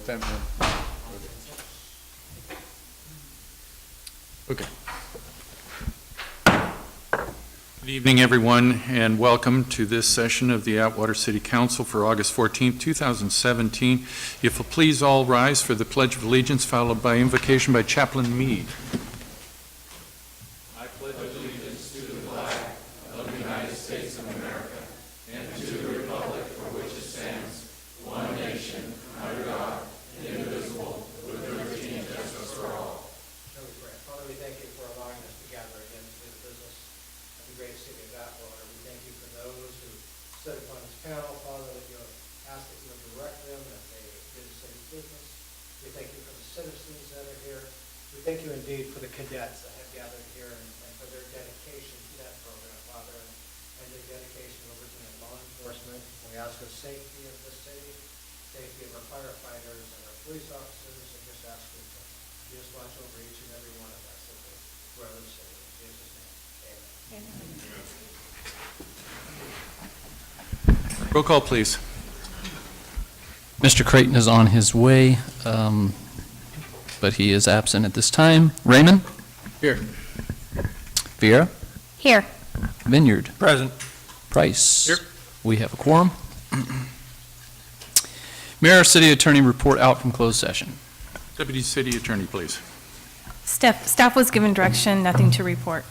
what that meant. Okay. Good evening, everyone, and welcome to this session of the Atwater City Council for August 14th, 2017. If you'll please all rise for the Pledge of Allegiance, followed by invocation by Chaplain Meade. I pledge allegiance to the flag of the United States of America and to the republic for which it stands, one nation, under God, indivisible, with liberty and justice for all. Shall we pray? Father, we thank you for allowing us to gather again to do the business of the great city of Atwater. We thank you for those who sit upon this panel, Father, that you have asked that you would direct them, that they do the city's business. We thank you for the citizens that are here. We thank you indeed for the cadets that have gathered here and for their dedication to that program, Father, and their dedication to working at law enforcement. We ask for safety of the city, safety of our firefighters and our police officers, and just ask you to just watch over each and every one of us as we grow the city. In Jesus' name, amen. Roll call, please. Mr. Creighton is on his way, but he is absent at this time. Raymond? Here. Vieira? Here. Vineyard? Present. Price? Here. We have a quorum. Mayor, City Attorney report out from closed session. Deputy City Attorney, please. Staff was given direction, nothing to report.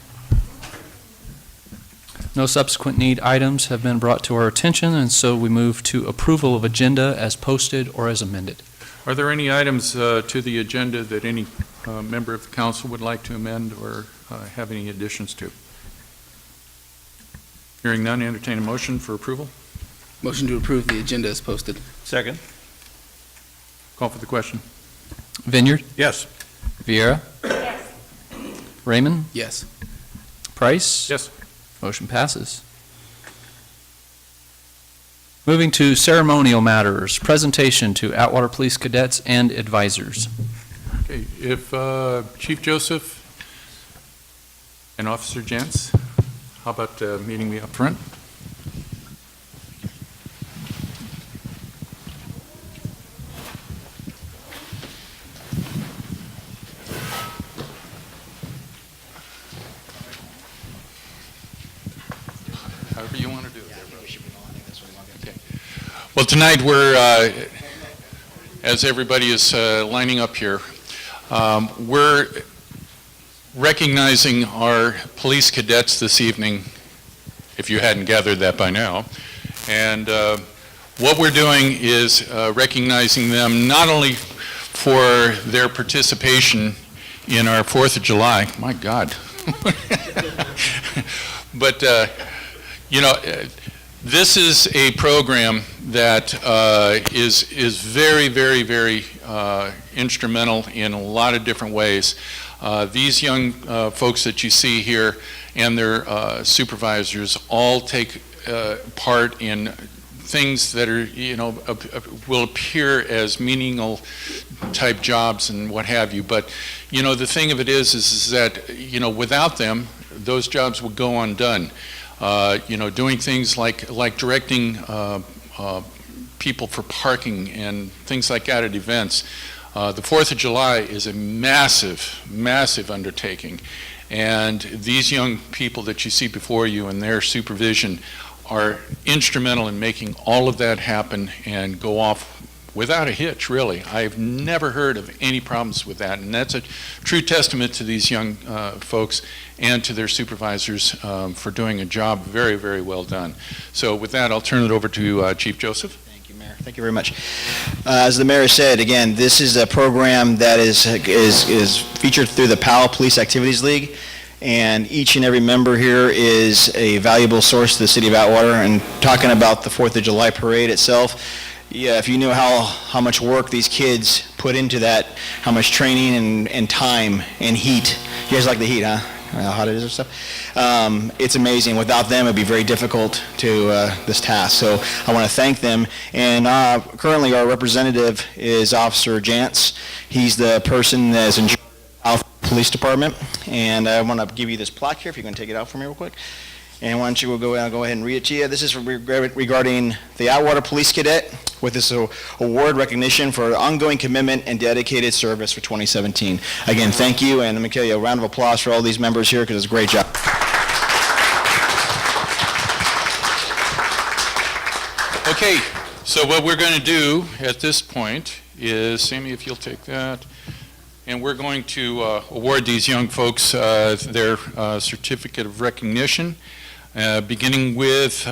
No subsequent need items have been brought to our attention, and so we move to approval of agenda as posted or as amended. Are there any items to the agenda that any member of the council would like to amend or have any additions to? Hearing none, entertain a motion for approval. Motion to approve the agenda as posted. Second. Call for the question. Vineyard? Yes. Vieira? Yes. Raymond? Yes. Price? Yes. Motion passes. Moving to ceremonial matters, presentation to Atwater Police cadets and advisors. Okay, if Chief Joseph and Officer Jantz, how about meeting me up front? However you want to do it. Okay. Well, tonight we're, as everybody is lining up here, we're recognizing our police cadets this evening, if you hadn't gathered that by now. And what we're doing is recognizing them not only for their participation in our 4th of July, my God, but you know, this is a program that is very, very, very instrumental in a lot of different ways. These young folks that you see here and their supervisors all take part in things that are, you know, will appear as menial type jobs and what have you. But, you know, the thing of it is that, you know, without them, those jobs would go undone. You know, doing things like directing people for parking and things like that at events. The 4th of July is a massive, massive undertaking. And these young people that you see before you and their supervision are instrumental in making all of that happen and go off without a hitch, really. I've never heard of any problems with that, and that's a true testament to these young folks and to their supervisors for doing a job very, very well done. So with that, I'll turn it over to Chief Joseph. Thank you, Mayor. Thank you very much. As the Mayor said, again, this is a program that is featured through the Powell Police Activities League, and each and every member here is a valuable source to the City of Atwater. And talking about the 4th of July parade itself, yeah, if you knew how much work these kids put into that, how much training and time and heat. You guys like the heat, huh? How hot it is and stuff. It's amazing. Without them, it'd be very difficult to this task. So I want to thank them. And currently our representative is Officer Jantz. He's the person that's in charge of the police department. And I want to give you this plaque here, if you can take it out for me real quick. And why don't you go ahead and read it to you. This is regarding the Atwater Police Cadet with this award recognition for ongoing commitment and dedicated service for 2017. Again, thank you, and let me give you a round of applause for all these members here because it's a great job. Okay, so what we're going to do at this point is, Sammy, if you'll take that, and we're going to award these young folks their certificate of recognition, beginning with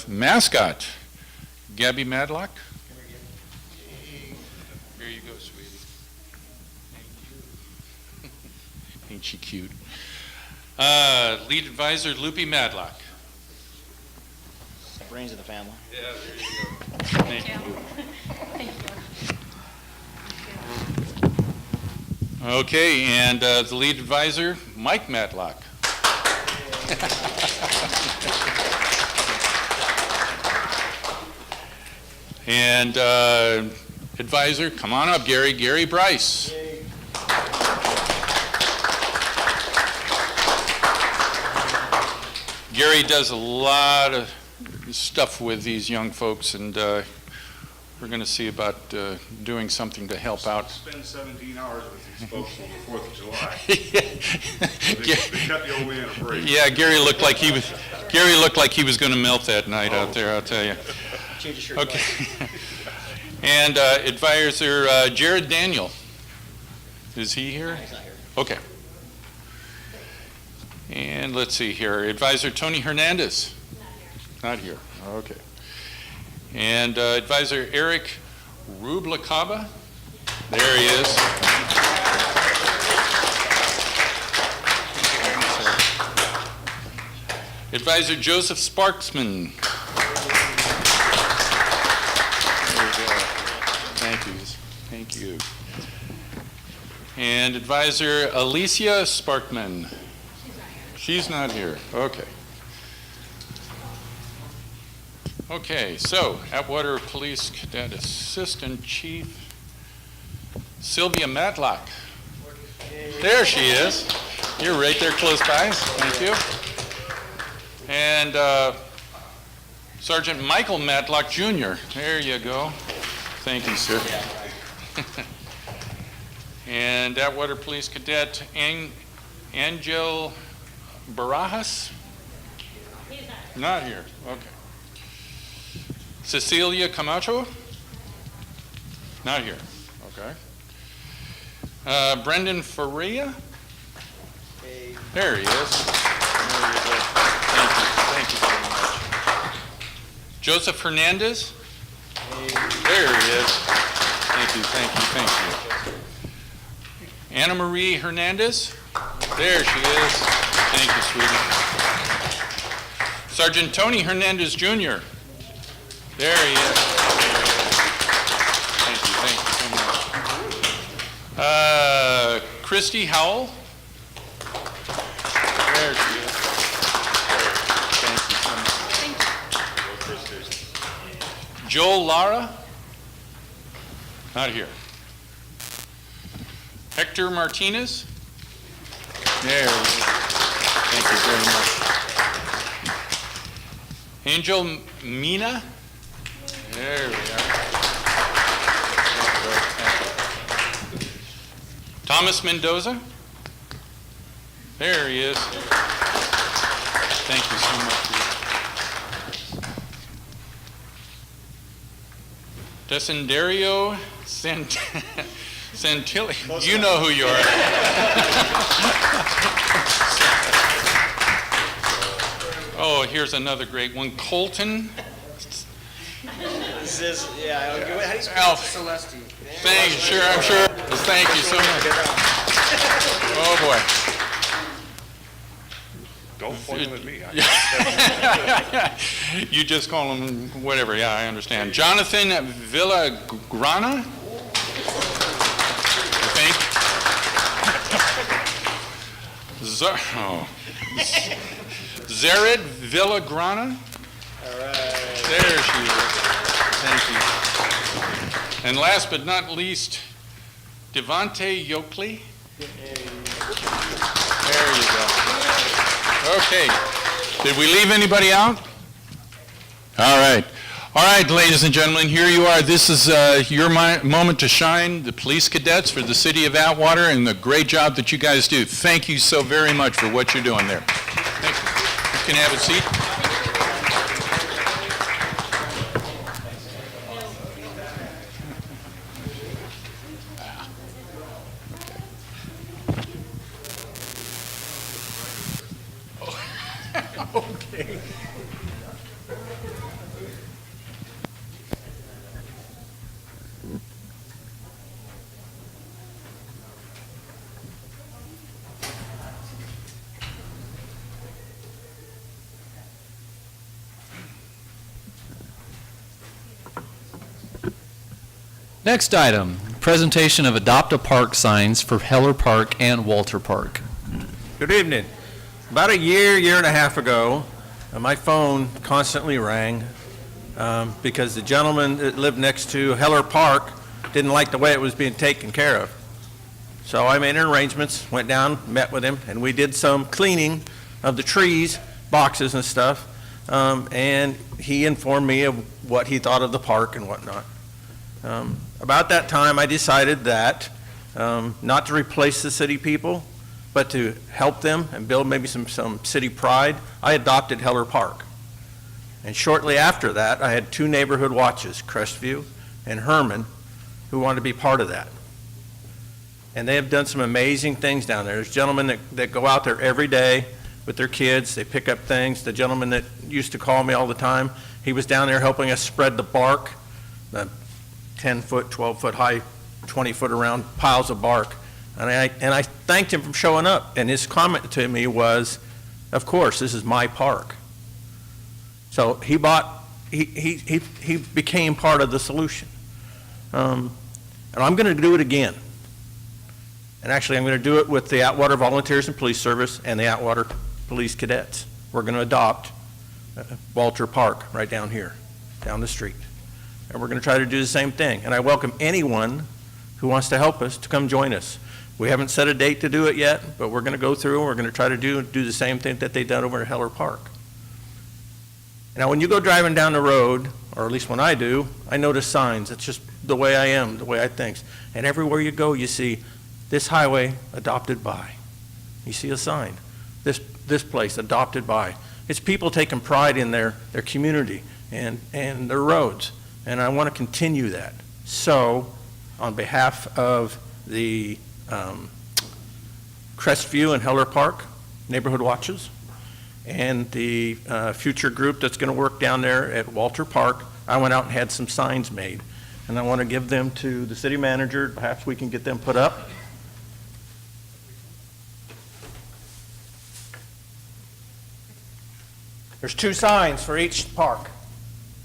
mascot, Gabby Madlock. Here you go, sweetie. Thank you. Ain't she cute? Lead advisor, Loopy Madlock. Brains of the family. Yeah, there you go. Thank you. Thank you. Okay, and the lead advisor, Mike Matlock. And advisor, come on up, Gary Bryce. Gary does a lot of stuff with these young folks, and we're going to see about doing something to help out. Spend 17 hours with these folks on the 4th of July. They cut the old man a break. Yeah, Gary looked like he was going to melt that night out there, I'll tell you. Change your shirt. Okay. And advisor Jared Daniel. Is he here? He's not here. Okay. And let's see here. Advisor Tony Hernandez. Not here. Okay. And advisor Eric Rublakaba. There he is. Advisor Joseph Sparksman. There you go. Thank you. And advisor Alicia Sparkman. She's not here. Okay. Okay, so Atwater Police Cadet Assistant Chief Sylvia Matlock. There she is. You're right there close by. Thank you. And Sergeant Michael Matlock Jr. There you go. Thank you, sir. And Atwater Police Cadet Angel Barajas? Not here. Okay. Cecilia Camacho? Not here. Okay. Brendan Faria? There he is. There you go. Thank you very much. Joseph Hernandez? There he is. Thank you. Anna Marie Hernandez? There she is. Thank you, sweetie. Sergeant Tony Hernandez Jr. There he is. Thank you so much. Christy Howell. There she is. Thank you so much. Joel Lara. Not here. Hector Martinez. There he is. Thank you very much. Angel Mina. There we are. Thomas Mendoza. There he is. Thank you so much. Desendario Santilli. You know who you are. Oh, here's another great one. Colton. This is, yeah, how do you Alf. Celeste. I'm sure. Thank you so much. Oh, boy. Don't point them at me. You just call him whatever. Yeah, I understand. Jonathan Villagrana. I think. Zared Villagrana. All right. There she is. Thank you. And last but not least, Devontae Yoakley. There you go. Okay. Did we leave anybody out? All right. All right, ladies and gentlemen, here you are. This is your moment to shine, the police cadets for the city of Atwater, and the great job that you guys do. Thank you so very much for what you're doing there. Thank you. You can have a seat. Okay. Next item, presentation of Adopt a Park signs for Heller Park and Walter Park. Good evening. About a year and a half ago, my phone constantly rang because the gentleman that lived next to Heller Park didn't like the way it was being taken care of. So I made arrangements, went down, met with him, and we did some cleaning of the trees, boxes and stuff, and he informed me of what he thought of the park and whatnot. About that time, I decided that not to replace the city people, but to help them and build maybe some city pride, I adopted Heller Park. And shortly after that, I had 2 neighborhood watches, Crestview and Herman, who wanted to be part of that. And they have done some amazing things down there. There's gentlemen that go out there every day with their kids. They pick up things. The gentleman that used to call me all the time, he was down there helping us spread the bark, the 10-foot, 12-foot high, 20-foot around piles of bark. And I thanked him for showing up. And his comment to me was, of course, this is my park. So he became part of the solution. And I'm going to do it again. And actually, I'm going to do it with the Atwater Volunteers and Police Service and the Atwater Police Cadets. We're going to adopt Walter Park right down here, down the street. And we're going to try to do the same thing. And I welcome anyone who wants to help us to come join us. We haven't set a date to do it yet, but we're going to go through and we're going to try to do the same thing that they've done over at Heller Park. Now, when you go driving down the road, or at least when I do, I notice signs. It's just the way I am, the way I think. And everywhere you go, you see this highway adopted by. You see a sign. This place adopted by. It's people taking pride in their community and their roads. And I want to continue that. So, on behalf of the Crestview and Heller Park Neighborhood Watches and the future group that's going to work down there at Walter Park, I went out and had some signs made. And I want to give them to the city manager. Perhaps we can get them put up. There's 2 signs for each park.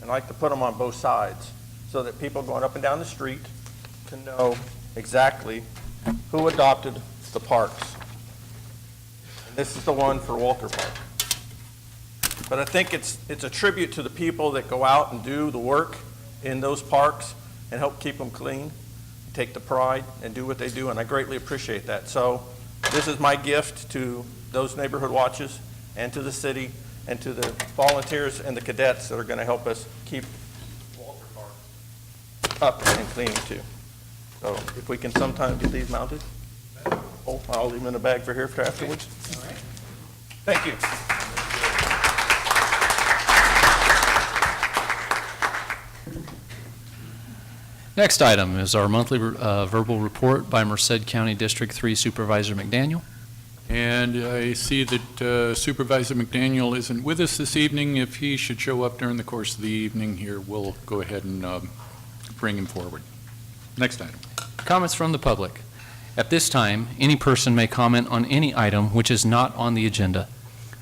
And I like to put them on both sides so that people going up and down the street can know exactly who adopted the parks. And this is the one for Walter Park. But I think it's a tribute to the people that go out and do the work in those parks and help keep them clean, take the pride, and do what they do, and I greatly appreciate that. So this is my gift to those neighborhood watches and to the city and to the volunteers and the cadets that are going to help us keep Walter Park up and clean too. So if we can sometime get these mounted, I'll leave them in a bag for here for afterwards. All right. Thank you. Next item is our monthly verbal report by Merced County District 3 Supervisor McDaniel. And I see that Supervisor McDaniel isn't with us this evening. If he should show up during the course of the evening here, we'll go ahead and bring him forward. Next item. Comments from the public. At this time, any person may comment on any item which is not on the agenda.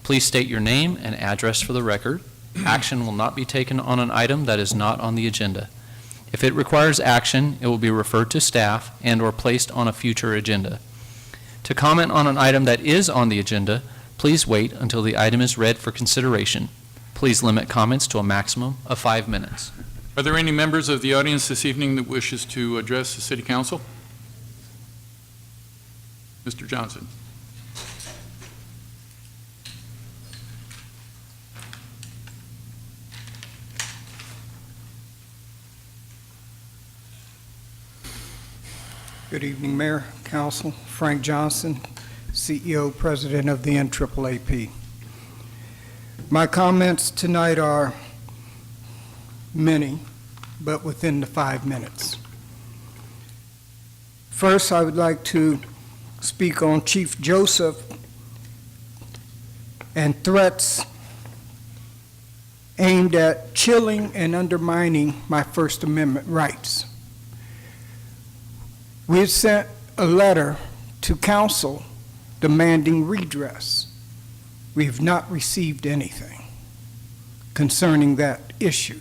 Please state your name and address for the record. Action will not be taken on an item that is not on the agenda. If it requires action, it will be referred to staff and/or placed on a future agenda. To comment on an item that is on the agenda, please wait until the item is read for consideration. Please limit comments to a maximum of 5 minutes. Are there any members of the audience this evening that wishes to address the City Council? Mr. Johnson. Good evening, Mayor, Council. Frank Johnson, CEO, President of the NAAAP. My comments tonight are many, but within the 5 minutes. First, I would like to speak on Chief Joseph and threats aimed at chilling and undermining my First Amendment rights. We had sent a letter to council demanding redress. We have not received anything concerning that issue.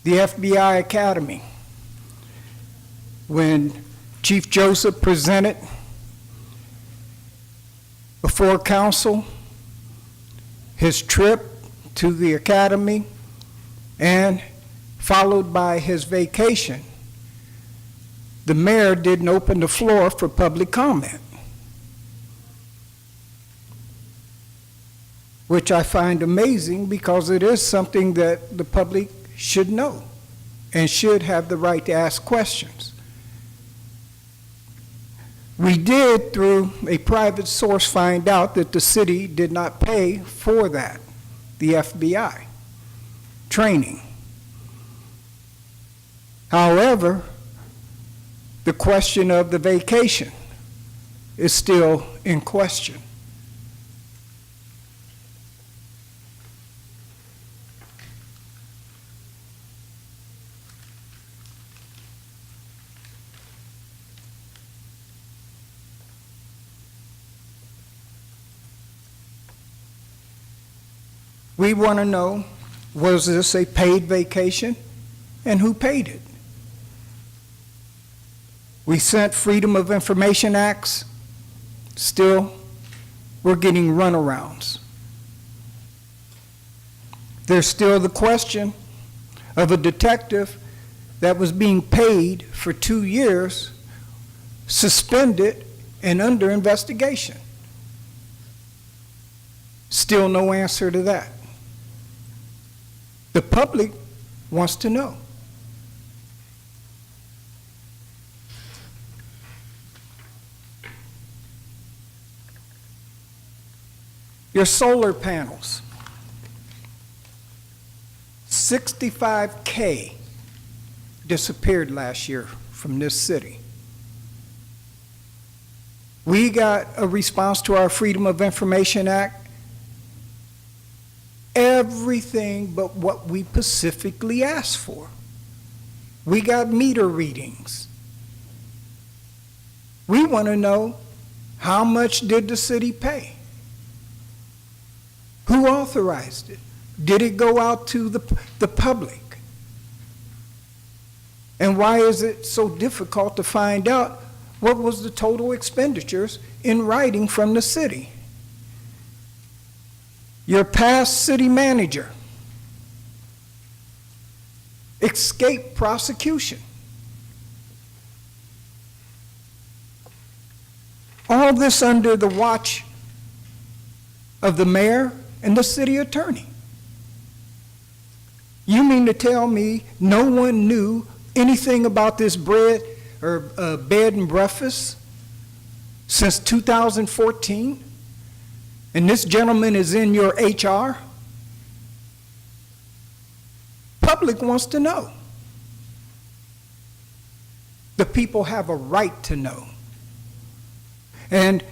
The FBI Academy, when Chief Joseph presented before council his trip to the academy and followed by his vacation, the mayor didn't open the floor for public comment, which I find amazing because it is something that the public should know and should have the right to ask questions. We did, through a private source, find out that the city did not pay for that, the FBI training. However, the question of the vacation is still in question. We want to know, was this a paid vacation, and who paid it? We sent Freedom of Information Acts. Still, we're getting runarounds. There's still the question of a detective that was being paid for 2 years, suspended and under investigation. Still no answer to that. The public wants to know. Your solar panels, 65K disappeared last year from this city. We got a response to our Freedom of Information Act, everything but what we specifically asked for. We got meter readings. We want to know, how much did the city pay? Who authorized it? Did it go out to the public? And why is it so difficult to find out what was the total expenditures in writing from the city? Your past city manager escaped prosecution. All this under the watch of the mayor and the city attorney. You mean to tell me no one knew anything about this bed and breakfast since 2014? And this gentleman is in your HR? Public wants to know. The people have a right to know. And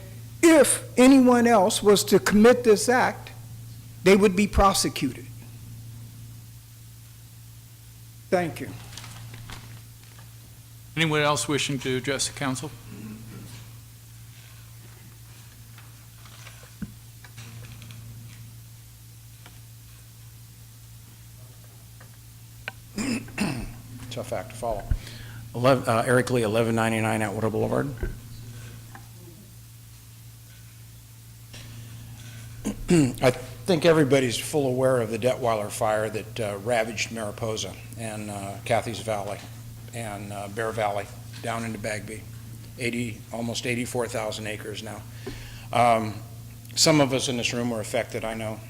if anyone else was to commit this act, they would be prosecuted. Thank you. Anyone else wishing to address the council? Tough act to follow. Eric Lee, 1199 Atwater Boulevard. I think everybody's full aware of the Detweiler fire that ravaged Mariposa and Cathy's Valley and Bear Valley down into Bagby. Almost 84,000 acres now. Some of us in this room were affected. I know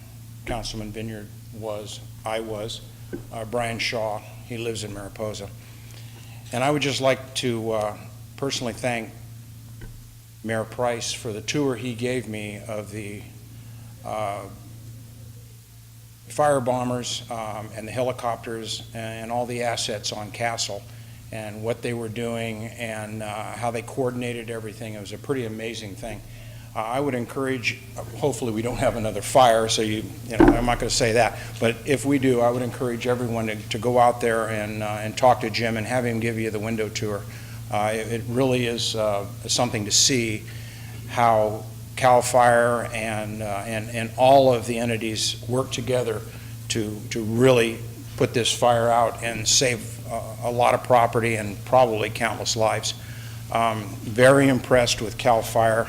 Councilman Vineyard was, I was, Brian Shaw He lives in Mariposa. And I would just like to personally thank Mayor Price for the tour he gave me of the fire bombers and the helicopters and all the assets on Castle and what they were doing and how they coordinated everything. It was a pretty amazing thing. I would encourage, hopefully we don't have another fire, so you know, I'm not going to say that, but if we do, I would encourage everyone to go out there and talk to Jim and have him give you the window tour. It really is something to see how CAL FIRE and all of the entities work together to really put this fire out and save a lot of property and probably countless lives. Very impressed with CAL FIRE.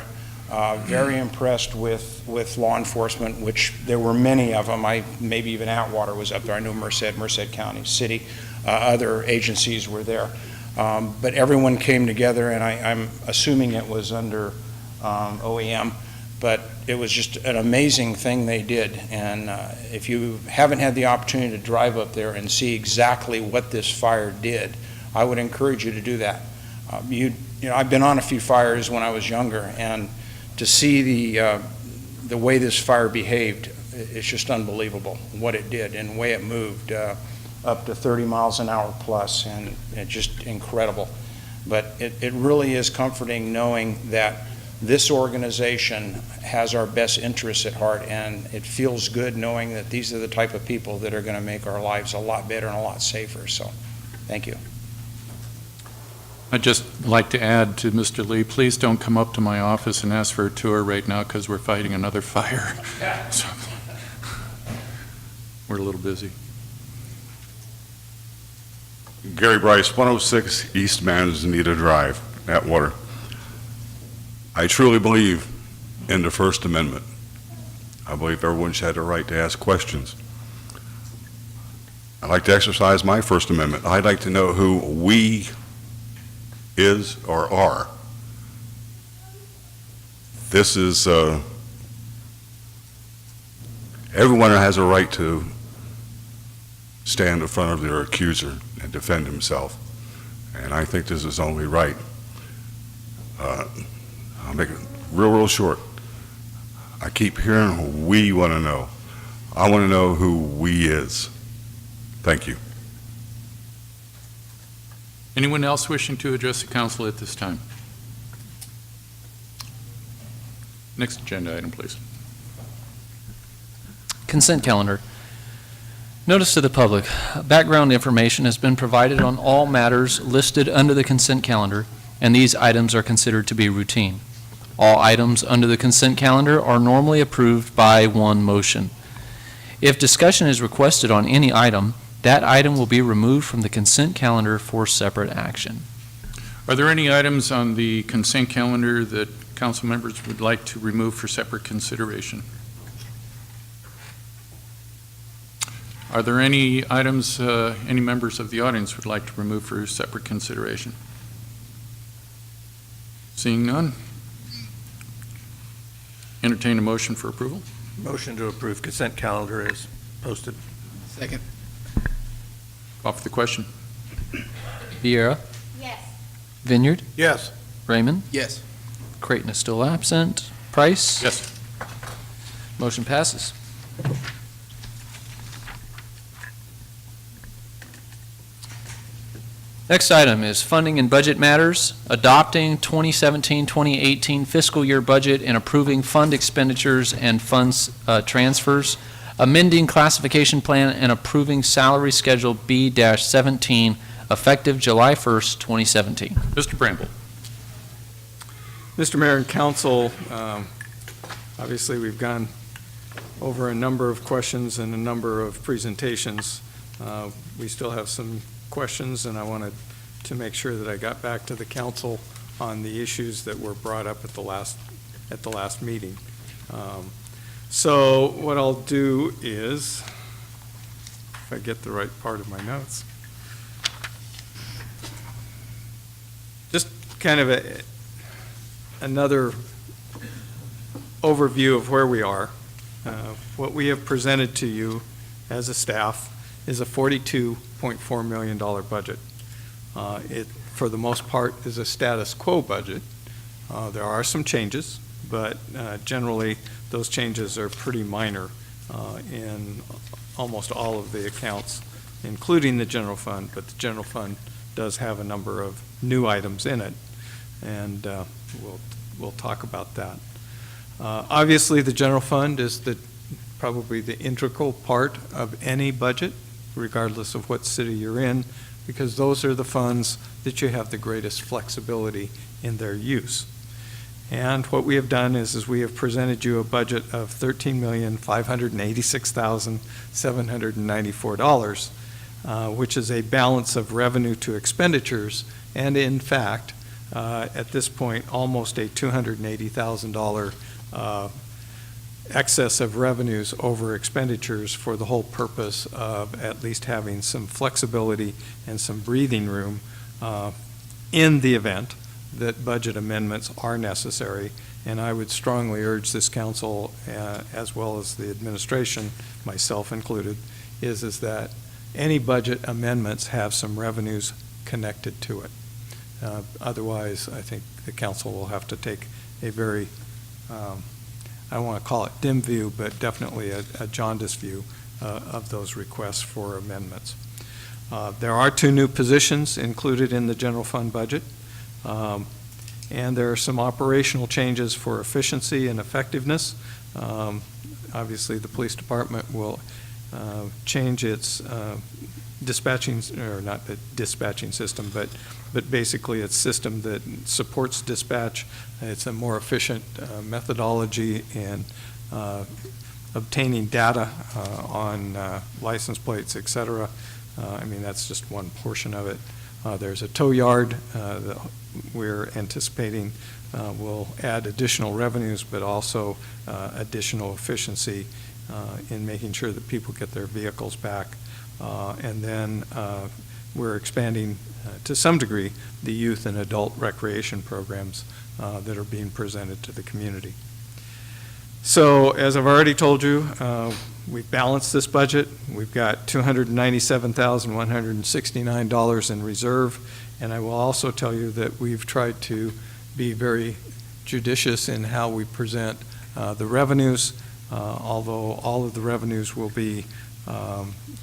Very impressed with law enforcement, which there were many of them. Maybe even Atwater was up there. I know Merced County, city, other agencies were there. But everyone came together, and I'm assuming it was under OEM, but it was just an amazing thing they did. And if you haven't had the opportunity to drive up there and see exactly what this fire did, I would encourage you to do that. You know, I've been on a few fires when I was younger, and to see the way this fire behaved, it's just unbelievable what it did and the way it moved up to 30 miles an hour plus, and it's just incredible. But it really is comforting knowing that this organization has our best interests at heart, and it feels good knowing that these are the type of people that are going to make our lives a lot better and a lot safer. So, thank you. I'd just like to add to Mr. Lee, please don't come up to my office and ask for a tour right now because we're fighting another fire. So, we're a little busy. Gary Bryce, 106 East Manzanita Drive, Atwater. I truly believe in the First Amendment. I believe everyone should have the right to ask questions. I'd like to exercise my First Amendment. I'd like to know who we is or are. This is, everyone has a right to stand in front of their accuser and defend himself. And I think this is only right. I'll make it real short. I keep hearing who we want to know. I want to know who we is. Thank you. Anyone else wishing to address the council at this time? Next agenda item, please. Consent calendar. Notice to the public, background information has been provided on all matters listed under the consent calendar, and these items are considered to be routine. All items under the consent calendar are normally approved by one motion. If discussion is requested on any item, that item will be removed from the consent calendar for separate action. Are there any items on the consent calendar that council members would like to remove for separate consideration? Are there any items any members of the audience would like to remove for separate consideration? Seeing none, entertain a motion for approval. Motion to approve consent calendar is posted. Second. Call for the question. Viera, Yes. Vineyard, Yes. Raymond, Yes. Creighton is still absent. Price? Yes. Motion passes. Next item is funding and budget matters, adopting 2017-2018 fiscal year budget and approving fund expenditures and funds transfers, amending classification plan and approving salary schedule B-17 effective July 1st, 2017. Mr. Bramble. Mr. Mayor and Council, obviously we've gone over a number of questions and a number of presentations. We still have some questions, and I wanted to make sure that I got back to the council on the issues that were brought up at the last meeting. So what I'll do is, if I get the right part of my notes, just kind of another overview of where we are. What we have presented to you as a staff is a $42.4 million budget. It, for the most part, is a status quo budget. There are some changes, but generally, those changes are pretty minor in almost all of the accounts, including the general fund, but the general fund does have a number of new items in it, and we'll talk about that. Obviously, the general fund is probably the integral part of any budget, regardless of what city you're in, because those are the funds that you have the greatest flexibility in their use. And what we have done is we have presented you a budget of $13,586,794, which is a balance of revenue to expenditures, and in fact, at this point, almost a $280,000 excess of revenues over expenditures for the whole purpose of at least having some flexibility and some breathing room in the event that budget amendments are necessary. And I would strongly urge this council, as well as the administration, myself included, is that any budget amendments have some revenues connected to it. Otherwise, I think the council will have to take a very, I don't want to call it dim view, but definitely a jaundiced view of those requests for amendments. There are 2 new positions included in the general fund budget. And there are some operational changes for efficiency and effectiveness. Obviously, the police department will change its dispatching, or not the dispatching system, but basically its system that supports dispatch. It's a more efficient methodology in obtaining data on license plates, et cetera. I mean, that's just one portion of it. There's a tow yard that we're anticipating will add additional revenues, but also additional efficiency in making sure that people get their vehicles back. And then we're expanding, to some degree, the youth and adult recreation programs that are being presented to the community. So, as I've already told you, we've balanced this budget. We've got $297,169 in reserve, and I will also tell you that we've tried to be very judicious in how we present the revenues, although all of the revenues will be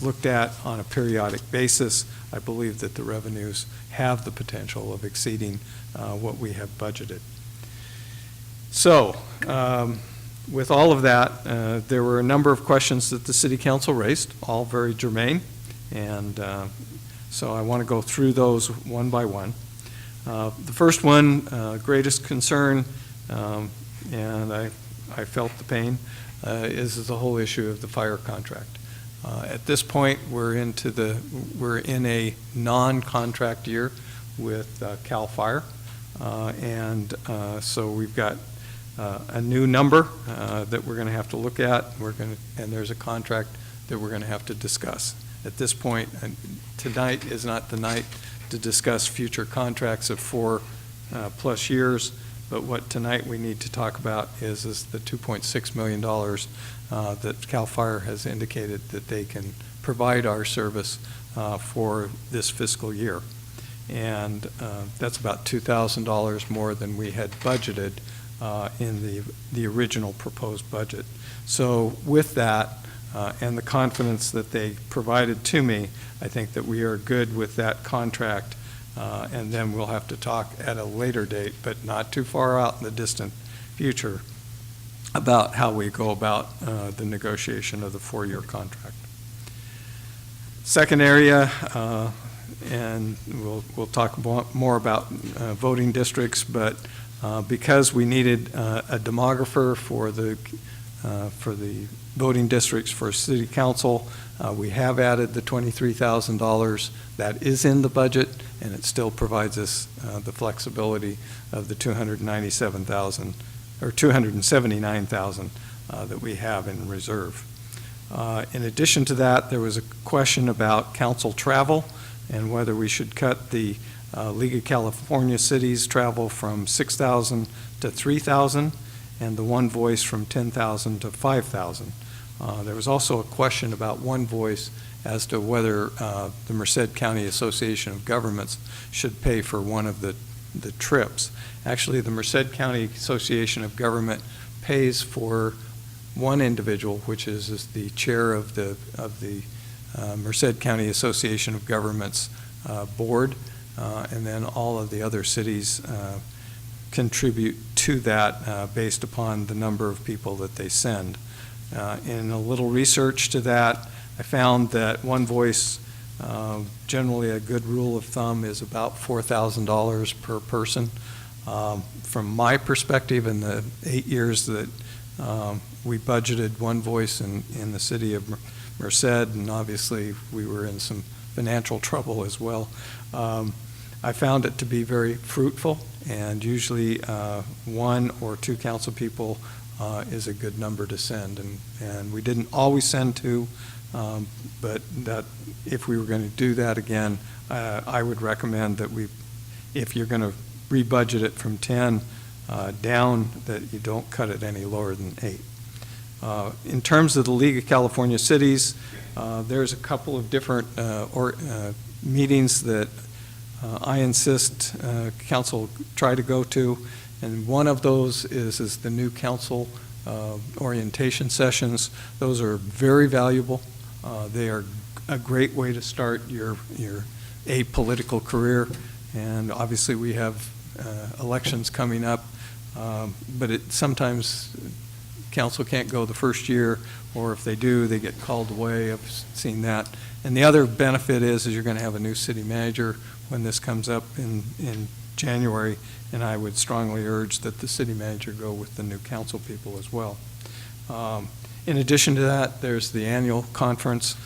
looked at on a periodic basis. I believe that the revenues have the potential of exceeding what we have budgeted. So, with all of that, there were a number of questions that the City Council raised, all very germane, and so I want to go through those one by one. The first one, greatest concern, and I felt the pain, is the whole issue of the fire contract. At this point, we're in a non-contract year with CAL FIRE, and so we've got a new number that we're going to have to look at. And there's a contract that we're going to have to discuss. At this point, tonight is not the night to discuss future contracts of 4+ years, but what tonight we need to talk about is the $2.6 million that CAL FIRE has indicated that they can provide our service for this fiscal year. And that's about $2,000 more than we had budgeted in the original proposed budget. So with that, and the confidence that they provided to me, I think that we are good with that contract, and then we'll have to talk at a later date, but not too far out in the distant future, about how we go about the negotiation of the 4-year contract. Second area, and we'll talk more about voting districts, but because we needed a demographer for the voting districts for City Council, we have added the $23,000 that is in the budget, and it still provides us the flexibility of the $297,000 or $279,000 that we have in reserve. In addition to that, there was a question about council travel and whether we should cut the League of California Cities travel from 6,000 to 3,000 and the One Voice from 10,000 to 5,000. There was also a question about One Voice as to whether the Merced County Association of Governments should pay for one of the trips. Actually, the Merced County Association of Government pays for one individual, which is the chair of the Merced County Association of Governments board, and then all of the other cities contribute to that based upon the number of people that they send. In a little research to that, I found that One Voice, generally a good rule of thumb is about $4,000 per person. From my perspective, in the 8 years that we budgeted One Voice in the city of Merced, and obviously we were in some financial trouble as well, I found it to be very fruitful, and usually one or two council people is a good number to send. And we didn't always send two, but that if we were going to do that again, I would recommend that if you're going to rebudget it from 10 down, that you don't cut it any lower than 8. In terms of the League of California Cities, there's a couple of different meetings that I insist council try to go to, and one of those is the new council orientation sessions. Those are very valuable. They are a great way to start your apolitical career, and obviously we have elections coming up, but sometimes council can't go the first year, or if they do, they get called away. I've seen that. And the other benefit is you're going to have a new city manager when this comes up in January, and I would strongly urge that the city manager go with the new council people as well. In addition to that, there's the annual conference,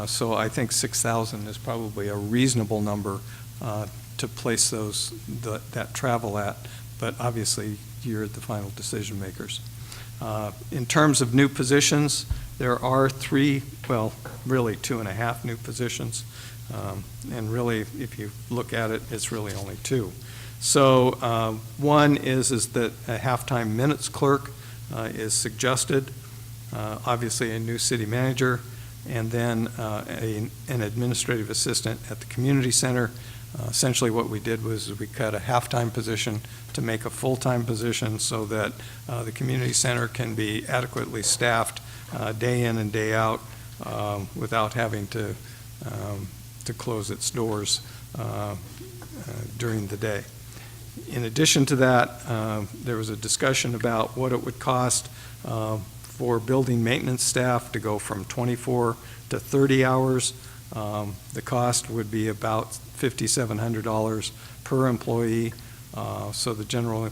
so I think 6,000 is probably a reasonable number to place that travel at, but obviously you're the final decision makers. In terms of new positions, there are 3, well, really 2.5 new positions. And really, if you look at it, it's really only 2. So one is that a halftime minutes clerk is suggested, obviously a new city manager, and then an administrative assistant at the community center. Essentially what we did was we cut a halftime position to make a full-time position so that the community center can be adequately staffed day in and day out without having to close its doors during the day. In addition to that, there was a discussion about what it would cost for building maintenance staff to go from 24 to 30 hours. The cost would be about $5,700 per employee, so the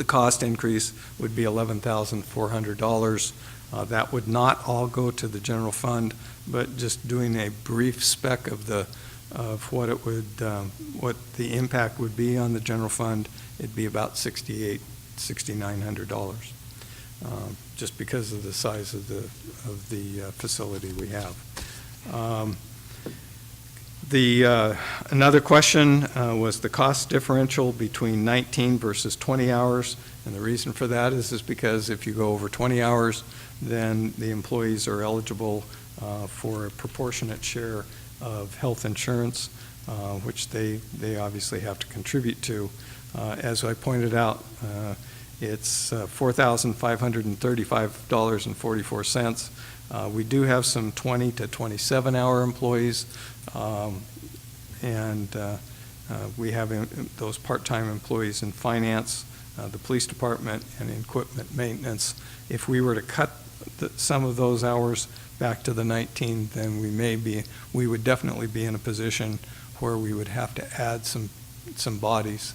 cost increase would be $11,400. That would not all go to the general fund, but just doing a brief spec of what it would, what the impact would be on the general fund, it'd be about $6,900, just because of the size of the facility we have. Another question was the cost differential between 19 versus 20 hours, and the reason for that is because if you go over 20 hours, then the employees are eligible for a proportionate share of health insurance, which they obviously have to contribute to. As I pointed out, it's $4,535.44. We do have some 20 to 27 hour employees, and we have those part-time employees in finance, the police department, and in equipment maintenance. If we were to cut some of those hours back to the 19, then we would definitely be in a position where we would have to add some bodies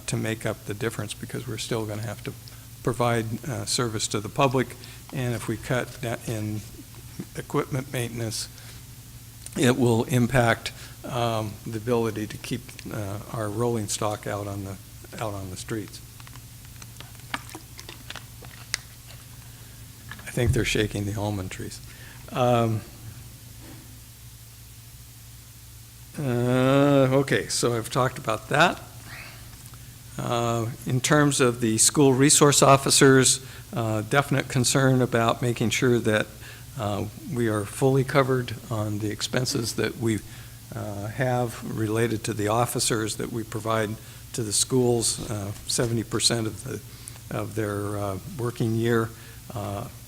to make up the difference, because we're still going to have to provide service to the public, and if we cut that in equipment maintenance, it will impact the ability to keep our rolling stock out on the streets. I think they're shaking the almond trees. Okay, so I've talked about that. In terms of the school resource officers, definite concern about making sure that We are fully covered on the expenses that we have related to the officers that we provide to the schools, 70% of their working year.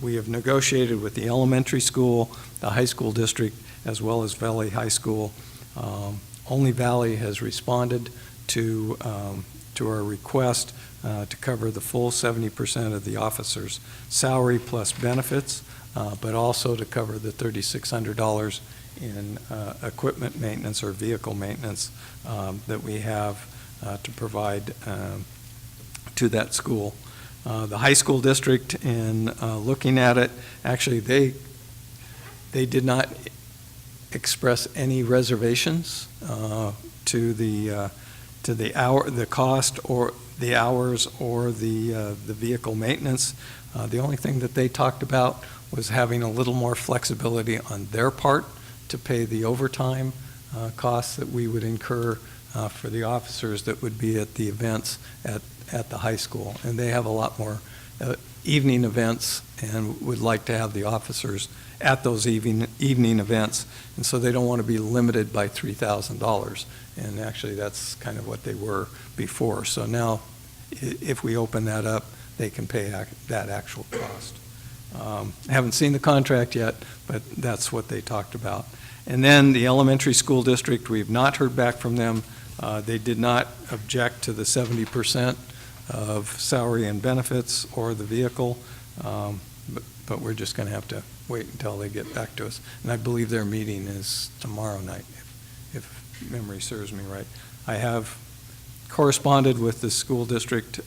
We have negotiated with the elementary school, the high school district, as well as Valley High School. Only Valley has responded to our request to cover the full 70% of the officer's salary plus benefits, but also to cover the $3,600 in equipment maintenance or vehicle maintenance that we have to provide to that school. The high school district, in looking at it, actually they did not express any reservations to the cost or the hours or the vehicle maintenance. The only thing that they talked about was having a little more flexibility on their part to pay the overtime costs that we would incur for the officers that would be at the events at the high school. And they have a lot more evening events and would like to have the officers at those evening events. And so they don't want to be limited by $3,000. And actually, that's kind of what they were before. So now, if we open that up, they can pay that actual cost. I haven't seen the contract yet, but that's what they talked about. And then the elementary school district, we've not heard back from them. They did not object to the 70% of salary and benefits or the vehicle, but we're just going to have to wait until they get back to us. And I believe their meeting is tomorrow night, if memory serves me right. I have corresponded with the school district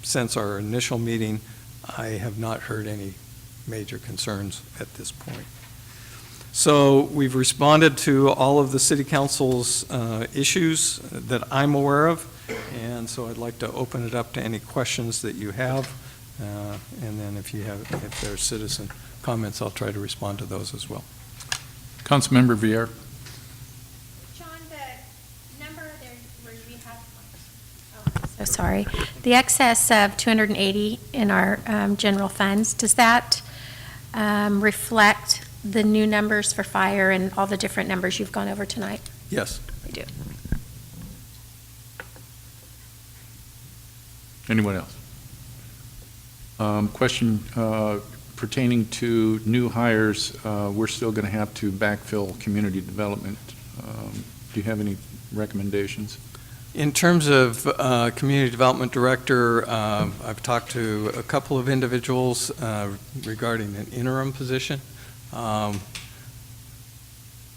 since our initial meeting. I have not heard any major concerns at this point. So we've responded to all of the city council's issues that I'm aware of, and so I'd like to open it up to any questions that you have, and then if there's citizen comments, I'll try to respond to those as well. Councilmember Villar. John, the number there where we have, so sorry, the excess of 280 in our general funds, does that reflect the new numbers for fire and all the different numbers you've gone over tonight? Yes. We do. Anyone else? Question pertaining to new hires. We're still going to have to backfill community development. Do you have any recommendations? In terms of community development director, I've talked to a couple of individuals regarding an interim position. I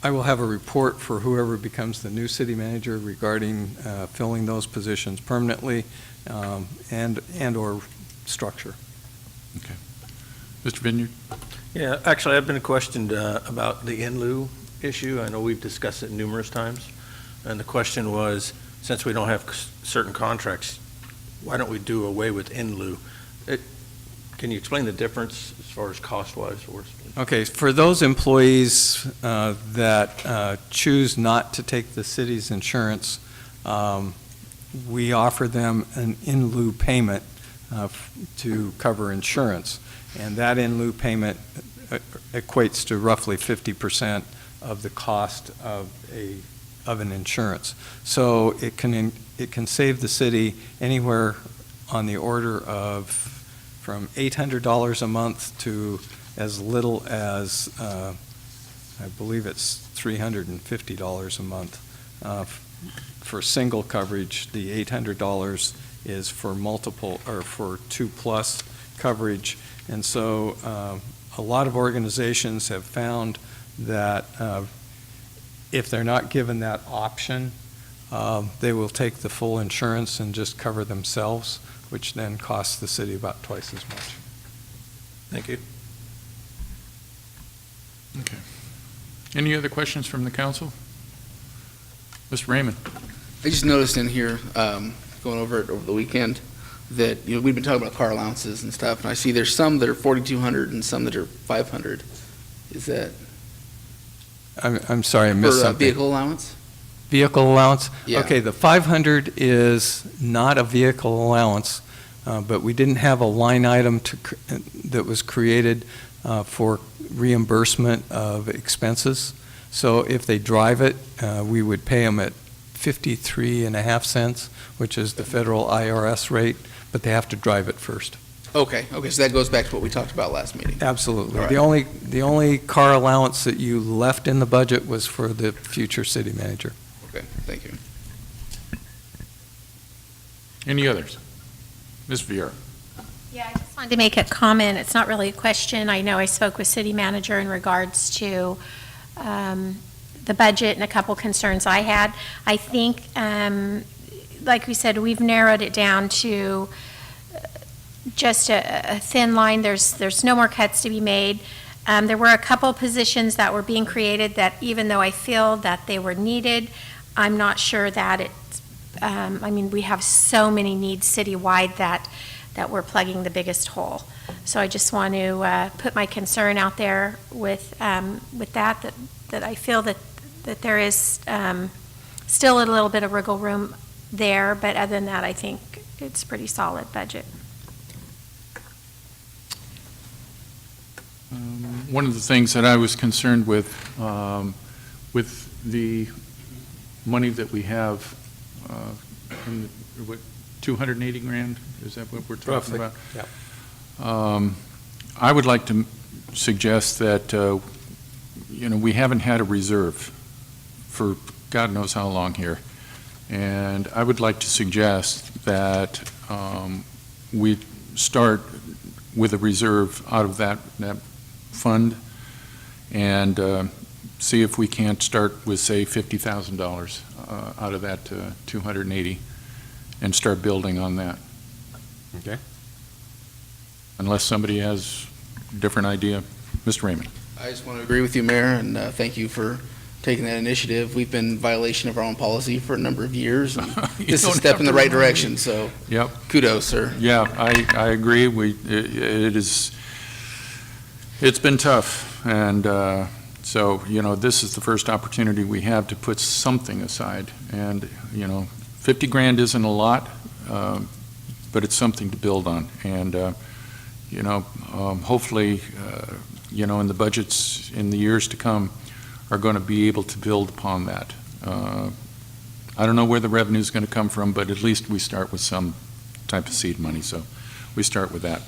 will have a report for whoever becomes the new city manager regarding filling those positions permanently and or structure. Okay. Mr. Vineyard? Yeah, actually, I've been questioned about the in lieu issue. I know we've discussed it numerous times. And the question was, since we don't have certain contracts, why don't we do away with in lieu? Can you explain the difference as far as cost-wise? Okay, for those employees that choose not to take the city's insurance, we offer them an in lieu payment to cover insurance. And that in lieu payment equates to roughly 50% of the cost of an insurance. So it can save the city anywhere on the order of from $800 a month to as little as I believe it's $350 a month. For single coverage, the $800 is for multiple or for 2+ coverage. And so a lot of organizations have found that if they're not given that option, they will take the full insurance and just cover themselves, which then costs the city about twice as much. Thank you. Okay. Any other questions from the council? Mr. Raymond? I just noticed in here, going over it over the weekend, that, we've been talking about car allowances and stuff, and I see there's some that are $4,200 and some that are $500. Is that I'm sorry, I missed for something. vehicle allowance? Vehicle allowance? Yeah. Okay, the 500 is not a vehicle allowance, but we didn't have a line item that was created for reimbursement of expenses. So if they drive it, we would pay them at 53.5 cents, which is the federal IRS rate, but they have to drive it first. Okay, so that goes back to what we talked about last meeting. Absolutely. All right. The only car allowance that you left in the budget was for the future city manager. Okay, thank you. Any others? Ms. Vieira? Yeah, I just wanted to make a comment. It's not really a question. I know I spoke with city manager in regards to the budget and a couple concerns I had. I think, like we said, we've narrowed it down to just a thin line. There's no more cuts to be made. There were a couple positions that were being created that even though I feel that they were needed, I'm not sure that it's, I mean, we have so many needs citywide that we're plugging the biggest hole. So I just want to put my concern out there with that I feel that there is still a little bit of wiggle room there, but other than that, I think it's a pretty solid budget. One of the things that I was concerned with the money that we have, in the, what, 280 grand? Is that what we're talking Roughly, about? yeah. I would like to suggest that, we haven't had a reserve for God knows how long here. And I would like to suggest that we start with a reserve out of that fund and see if we can't start with, say, $50,000 out of that 280 and start building on that. Okay. Unless somebody has a different idea. Mr. Raymond. I just want to agree with you, Mayor, and thank you for taking that initiative. We've been in violation of our own policy for a number of years, and this is a step in the right direction, so Yep. kudos, sir. Yeah, I agree. It's been tough, and so, this is the first opportunity we have to put something aside, and, 50 grand isn't a lot, but it's something to build on, and, hopefully, in the budgets in the years to come are going to be able to build upon that. I don't know where the revenue is going to come from, but at least we start with some type of seed money, so we start with that.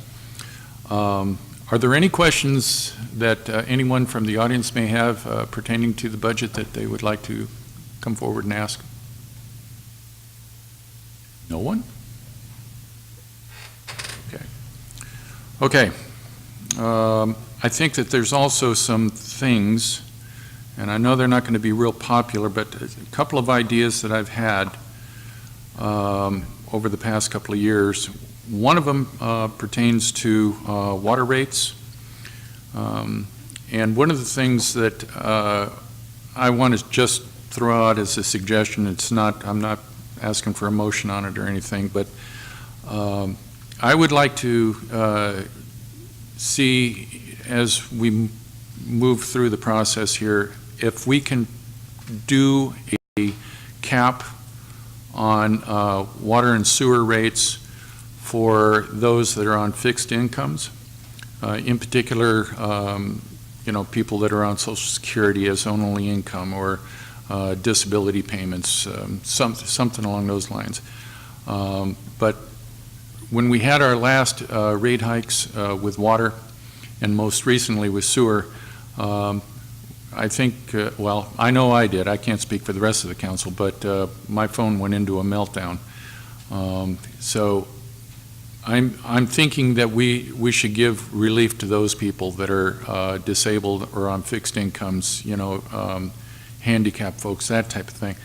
Are there any questions that anyone from the audience may have pertaining to the budget that they would like to come forward and ask? No one? Okay. Okay. I think that there's also some things, and I know they're not going to be real popular, but a couple of ideas that I've had over the past couple of years. One of them pertains to water rates. And one of the things that I want to just throw out as a suggestion, I'm not asking for a motion on it or anything, but I would like to see, as we move through the process here, if we can do a cap on water and sewer rates for those that are on fixed incomes, in particular, people that are on Social Security as only income or disability payments, something along those lines. But when we had our last rate hikes with water and most recently with sewer, I think, I know I did. I can't speak for the rest of the council, but my phone went into a meltdown. So I'm thinking that we should give relief to those people that are disabled or on fixed incomes, handicapped folks, that type of thing.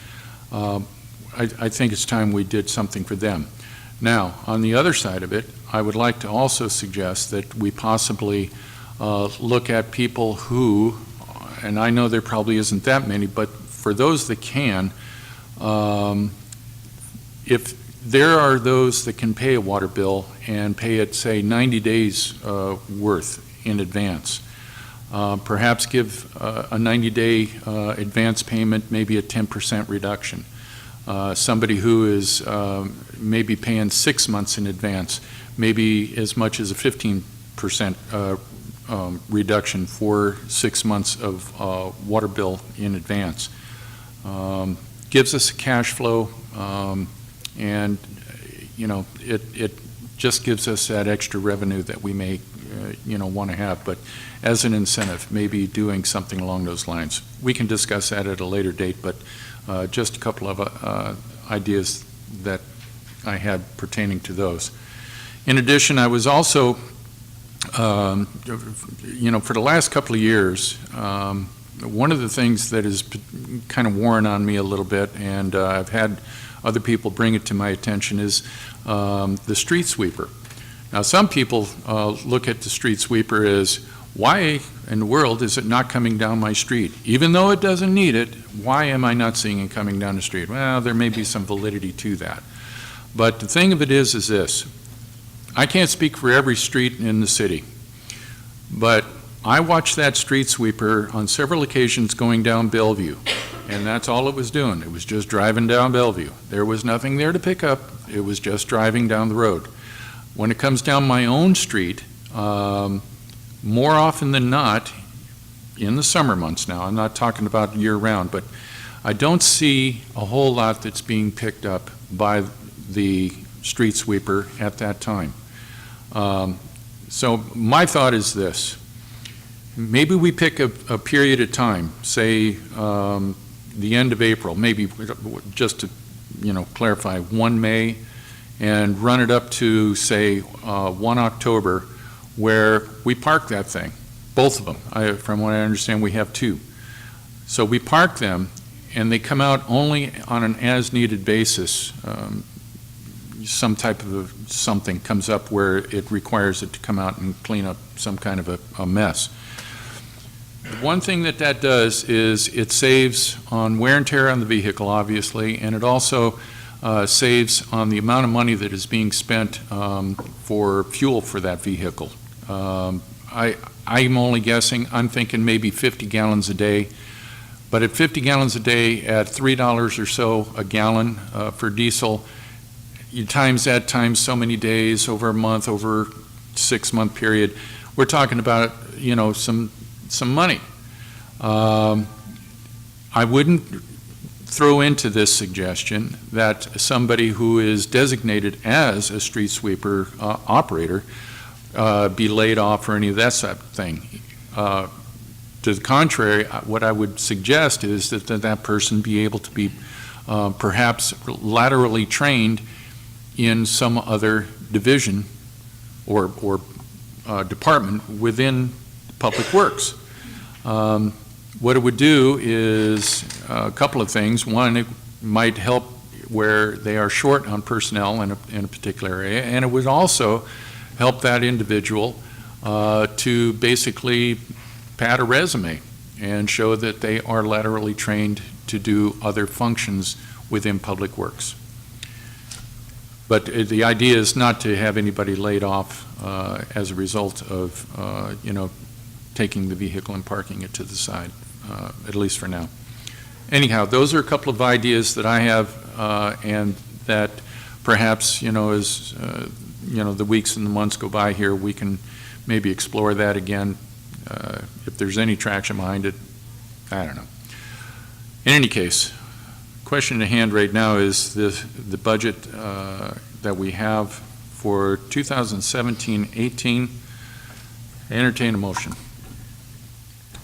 I think it's time we did something for them. Now, on the other side of it, I would like to also suggest that we possibly look at people who, and I know there probably isn't that many, but for those that can, if there are those that can pay a water bill and pay it, say, 90 days worth in advance, perhaps give a 90-day advance payment, maybe a 10% reduction. Somebody who is maybe paying 6 months in advance, maybe as much as a 15% reduction for 6 months of water bill in advance. Gives us a cash flow, and, it just gives us that extra revenue that we may, want to have. But as an incentive, maybe doing something along those lines. We can discuss that at a later date, but just a couple of ideas that I had pertaining to those. In addition, I was also, for the last couple of years, one of the things that has kind of worn on me a little bit, and I've had other people bring it to my attention, is the street sweeper. Now, some people look at the street sweeper as, why in the world is it not coming down my street? Even though it doesn't need it, why am I not seeing it coming down the street? Well, there may be some validity to that. But the thing of it is this. I can't speak for every street in the city, but I watched that street sweeper on several occasions going down Bellevue, and that's all it was doing. It was just driving down Bellevue. There was nothing there to pick up. It was just driving down the road. When it comes down my own street, more often than not, in the summer months now, I'm not talking about year-round, but I don't see a whole lot that's being picked up by the street sweeper at that time. So my thought is this. Maybe we pick a period of time, say the end of April, maybe just to clarify, 1 May, and run it up to, say, 1 October, where we park that thing, both of them. From what I understand, we have 2. So we park them, and they come out only on an as-needed basis. Some type of something comes up where it requires it to come out and clean up some kind of a mess. One thing that does is it saves on wear and tear on the vehicle, obviously, and it also saves on the amount of money that is being spent for fuel for that vehicle. I'm only guessing, I'm thinking maybe 50 gallons a day, but at 50 gallons a day at $3 or so a gallon for diesel, you times that times so many days over a month, over 6-month period, we're talking about, some money. I wouldn't throw into this suggestion that somebody who is designated as a street sweeper operator be laid off or any of that sort of thing. To the contrary, what I would suggest is that person be able to be perhaps laterally trained in some other division or department within Public Works. What it would do is a couple of things. One, it might help where they are short on personnel in a particular area, and it would also help that individual to basically pad a resume and show that they are laterally trained to do other functions within Public Works. But the idea is not to have anybody laid off as a result of, taking the vehicle and parking it to the side, at least for now. Anyhow, those are a couple of ideas that I have, and that perhaps, as, the weeks and the months go by here, we can maybe explore that again. If there's any traction behind it, I don't know. In any case, question at hand right now is the budget that we have for 2017-18. Entertain a motion.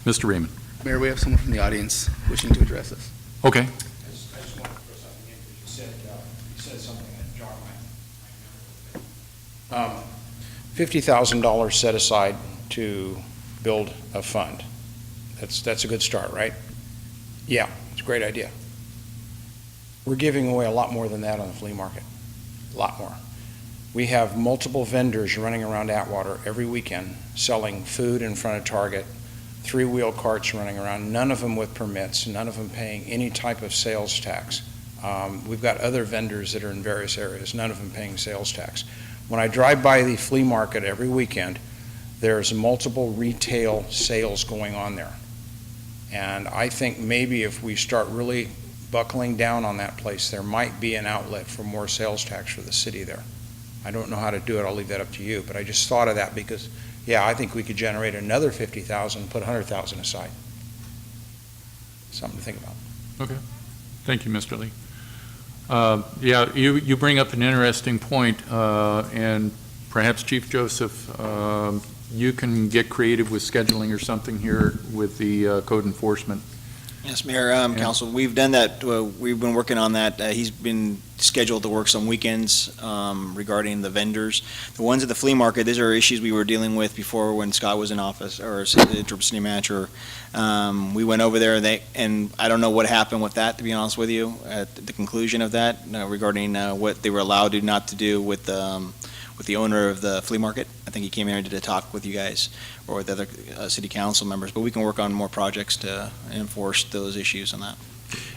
Mr. Raymond. Mayor, we have someone from the audience wishing to address us. Okay. I just wanted to throw something in, because you said something that jarred my memory. $50,000 set aside to build a fund. That's a good start, right? Yeah, it's a great idea. We're giving away a lot more than that on the flea market, a lot more. We have multiple vendors running around Atwater every weekend selling food in front of Target, 3-wheel carts running around, none of them with permits, none of them paying any type of sales tax. We've got other vendors that are in various areas, none of them paying sales tax. When I drive by the flea market every weekend, there's multiple retail sales going on there. And I think maybe if we start really buckling down on that place, there might be an outlet for more sales tax for the city there. I don't know how to do it, I'll leave that up to you, but I just thought of that because yeah, I think we could generate another 50,000, put 100,000 aside. Something to think about. Thank you, Mr. Lee. Yeah, you bring up an interesting point, and perhaps Chief Joseph, you can get creative with scheduling or something here with the code enforcement. Yes, Mayor, Council, we've done that, we've been working on that. He's been scheduled to work some weekends regarding the vendors. The ones at the flea market, these are issues we were dealing with before when Scott was in office, or interim city manager. We went over there, and I don't know what happened with that, to be honest with you, at the conclusion of that, regarding what they were allowed to not to do with the owner of the flea market. I think he came here and did a talk with you guys or with other city council members, but we can work on more projects to enforce those issues on that.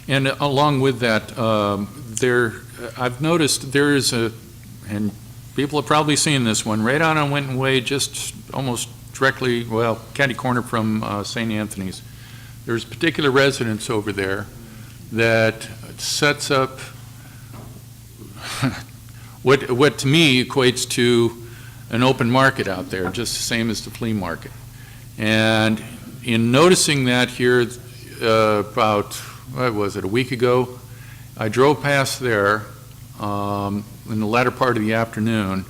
And along with that, I've noticed there is and people have probably seen this one, right out on Winton Way, just almost directly, well, catty corner from St. Anthony's. There's a particular residence over there that sets up what to me equates to an open market out there, just the same as the flea market. And in noticing that here about, what was it, a week ago, I drove past there in the latter part of the afternoon,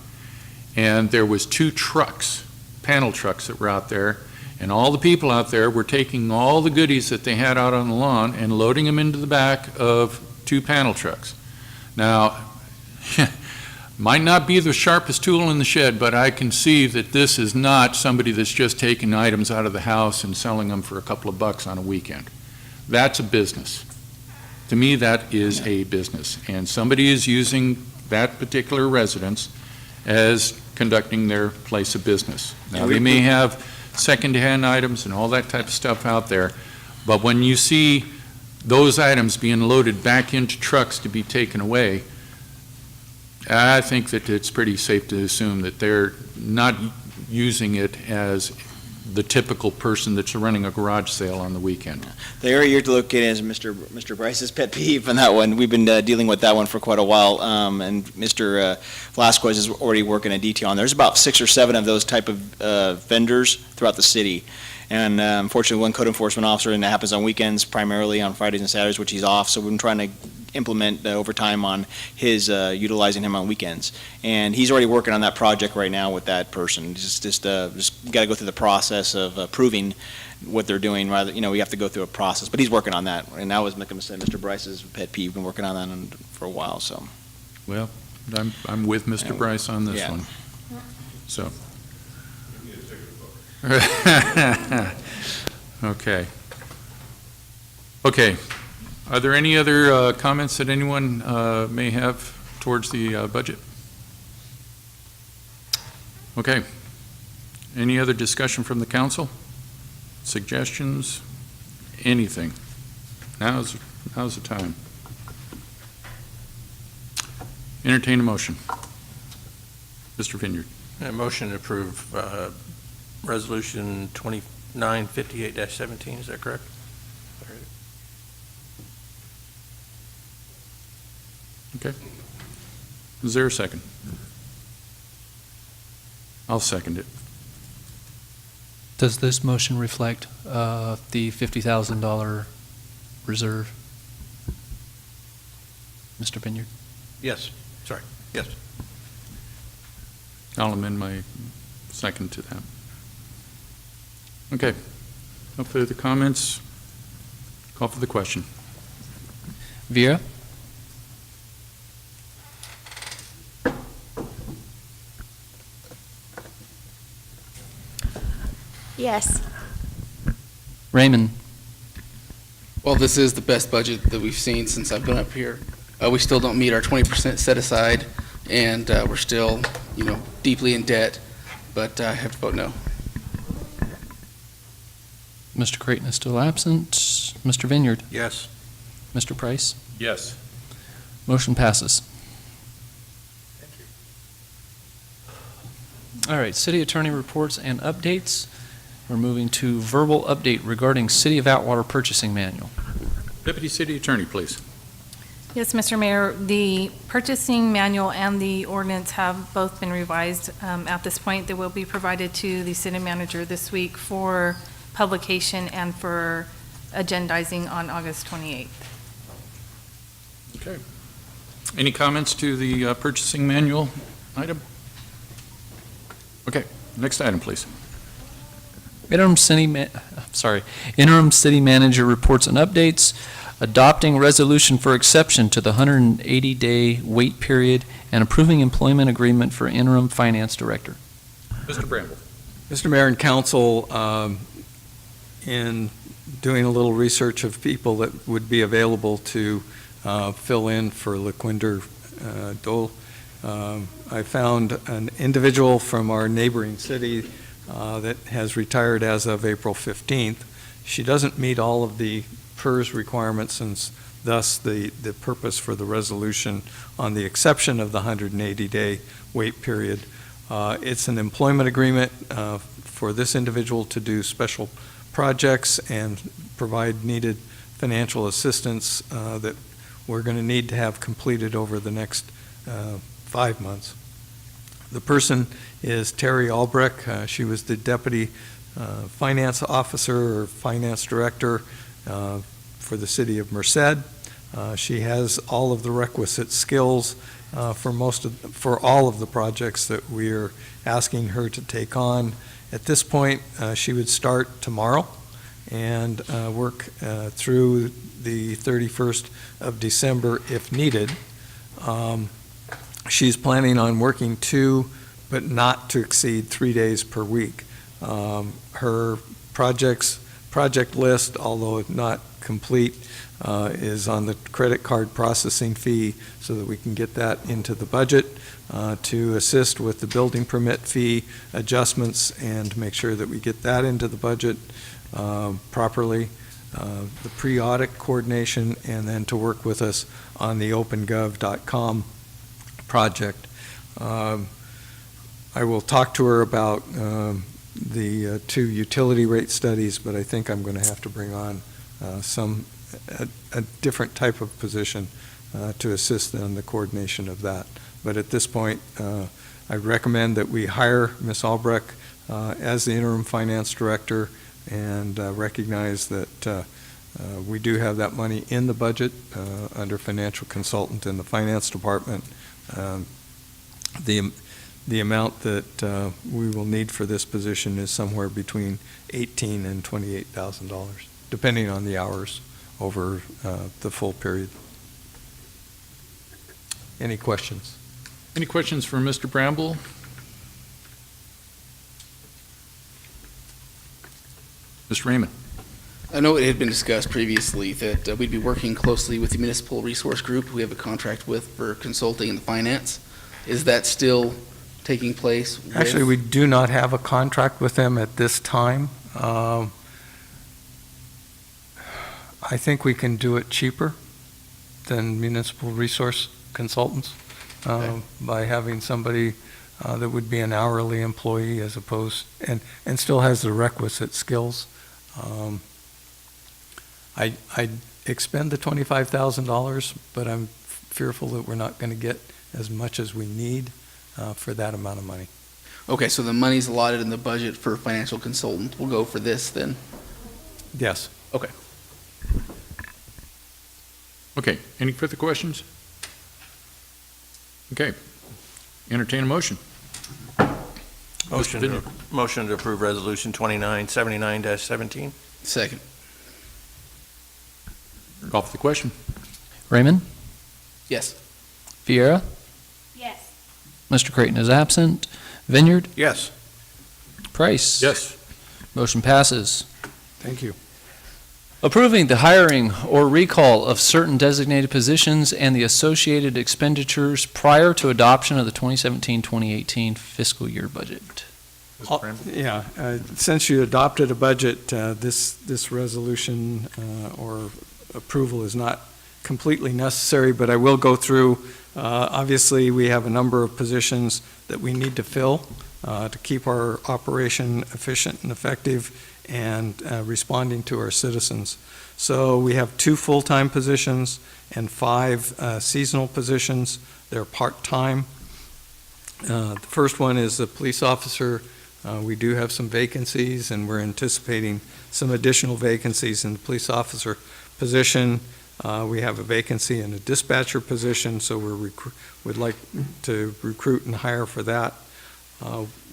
and there was 2 trucks, panel trucks that were out there, and all the people out there were taking all the goodies that they had out on the lawn and loading them into the back of 2 panel trucks. Now, might not be the sharpest tool in the shed, but I can see that this is not somebody that's just taking items out of the house and selling them for a couple of bucks on a weekend. That's a business. To me, that is a business, and somebody is using that particular residence as conducting their place of business. Now, they may have second-hand items and all that type of stuff out there, but when you see those items being loaded back into trucks to be taken away, I think that it's pretty safe to assume that they're not using it as the typical person that's running a garage sale on the weekend. The area you're looking at is Mr. Bryce's pet peeve on that one. We've been dealing with that one for quite a while, and Mr. Velasquez is already working a detail on. There's about 6 or 7 of those type of vendors throughout the city. And unfortunately, one code enforcement officer, and that happens on weekends, primarily on Fridays and Saturdays, which he's off, so we've been trying to implement overtime on his utilizing him on weekends. And he's already working on that project right now with that person. Just got to go through the process of approving what they're doing. Rather, we have to go through a process, but he's working on that. And that was, like I said, Mr. Bryce's pet peeve. Been working on that for a while. So, well, I'm with Mr. Bryce on this one. So. Okay. Are there any other comments that anyone may have towards the budget? Okay. Any other discussion from the council? Suggestions? Anything? Now's the time. Entertain a motion. Mr. Vineyard. A motion to approve Resolution 2958-17, is that correct? Okay. Is there a second? I'll second it. Does this motion reflect the $50,000 reserve? Mr. Vineyard? Yes, sorry, yes. I'll amend my second to that. Okay. No further comments? Call for the question. Vera? Yes. Raymond? Well, this is the best budget that we've seen since I've been up here. We still don't meet our 20% set aside, and we're still, deeply in debt, but I have to vote no. Mr. Creighton is still absent. Mr. Vineyard? Yes. Mr. Price? Yes. Motion passes. All right, city attorney reports and updates. We're moving to verbal update regarding City of Atwater purchasing manual. Deputy City Attorney, please. Yes, Mr. Mayor, the purchasing manual and the ordinance have both been revised. At this point, they will be provided to the city manager this week for publication and for agendizing on August 28th. Okay. Any comments to the purchasing manual item? Okay, next item, please. Interim city manager reports and updates, adopting resolution for exception to the 180-day wait period, and approving employment agreement for interim finance director. Mr. Bramble. Mr. Mayor and Council, in doing a little research of people that would be available to fill in for Laquinder Dole, I found an individual from our neighboring city that has retired as of April 15th. She doesn't meet all of the PERS requirements, and thus the purpose for the resolution on the exception of the 180-day wait period. It's an employment agreement for this individual to do special projects and provide needed financial assistance that we're going to need to have completed over the next 5 months. The person is Terry Albrecht. She was the deputy finance officer or finance director for the city of Merced. She has all of the requisite skills for all of the projects that we're asking her to take on. At this point, she would start tomorrow and work through the 31st of December if needed. She's planning on working 2, but not to exceed 3 days per week. Her project list, although not complete, is on the credit card processing fee so that we can get that into the budget to assist with the building permit fee adjustments and make sure that we get that into the budget properly, the pre-audit coordination, and then to work with us on the opengov.com project. I will talk to her about the 2 utility rate studies, but I think I'm going to have to bring on a different type of position to assist in the coordination of that. But at this point, I recommend that we hire Ms. Albrecht as the interim finance director and recognize that we do have that money in the budget under financial consultant in the finance department. The amount that we will need for this position is somewhere between $18,000 and $28,000, depending on the hours over the full period. Any questions? Any questions for Mr. Bramble? Mr. Raymond. I know it had been discussed previously that we'd be working closely with the Municipal Resource Group we have a contract with for consulting in the finance. Is that still taking place? Actually, we do not have a contract with them at this time. I think we can do it cheaper than municipal resource consultants by having somebody that would be an hourly employee as opposed, and still has the requisite skills. I expend the $25,000, but I'm fearful that we're not going to get as much as we need for that amount of money. Okay, so the money's allotted in the budget for financial consultant. We'll go for this then. Yes. Okay. Okay, any further questions? Okay, entertain a motion. Motion to approve Resolution 2979-17. Second. Call for the question. Raymond? Yes. Viera? Yes. Mr. Creighton is absent. Vineyard? Yes. Price? Yes. Motion passes. Thank you. Approving the hiring or recall of certain designated positions and the associated expenditures prior to adoption of the 2017-2018 fiscal year budget. Yeah, since you adopted a budget, this resolution or approval is not completely necessary, but I will go through. Obviously, we have a number of positions that we need to fill to keep our operation efficient and effective, and responding to our citizens. So we have 2 full-time positions and 5 seasonal positions. They're part-time. The first one is a police officer. We do have some vacancies, and we're anticipating some additional vacancies in the police officer position. We have a vacancy in a dispatcher position, so would like to recruit and hire for that.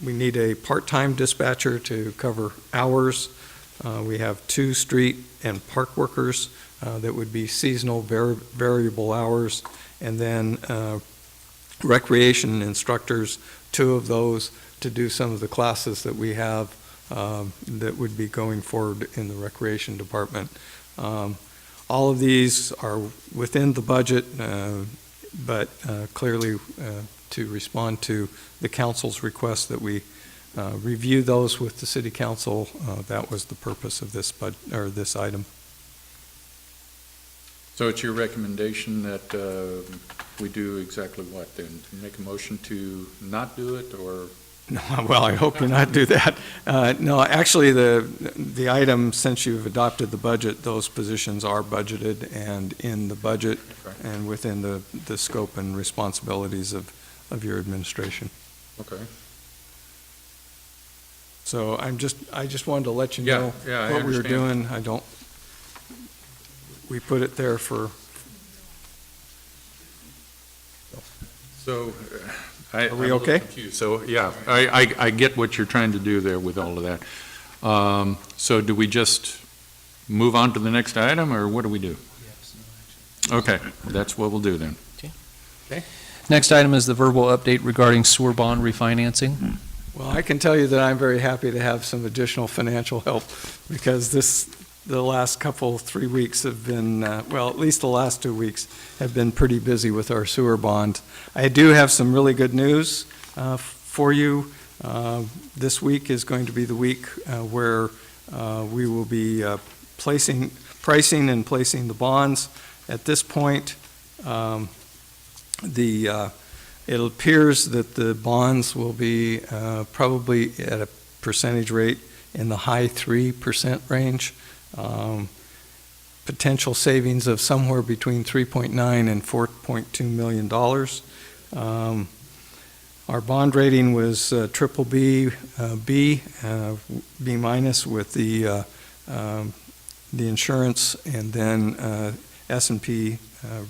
We need a part-time dispatcher to cover hours. We have 2 street and park workers that would be seasonal variable hours, and then recreation instructors, 2 of those to do some of the classes that we have that would be going forward in the recreation department. All of these are within the budget, but clearly to respond to the council's request that we review those with the city council. That was the purpose of this item. So it's your recommendation that we do exactly what then? Make a motion to not do it, or? No, well, I hope you not do that. No, actually, the item, since you've adopted the budget, those positions are budgeted and in the budget and within the scope and responsibilities of your administration. Okay. So I just wanted to let you know I what we were understand. doing. We put it there for. So, Are we I'm a little okay? confused. So, yeah, I get what you're trying to do there with all of that. So do we just move on to the next item, or what do we do? Okay, that's what we'll do then. Next item is the verbal update regarding sewer bond refinancing. Well, I can tell you that I'm very happy to have some additional financial help, because the last 3 weeks have been, well, at least the last 2 weeks have been pretty busy with our sewer bond. I do have some really good news for you. This week is going to be the week where we will be pricing and placing the bonds. At this point, it appears that the bonds will be probably at a percentage rate in the high 3% range. Potential savings of somewhere between $3.9 and $4.2 million. Our bond rating was triple B, B minus with the insurance, and then S&P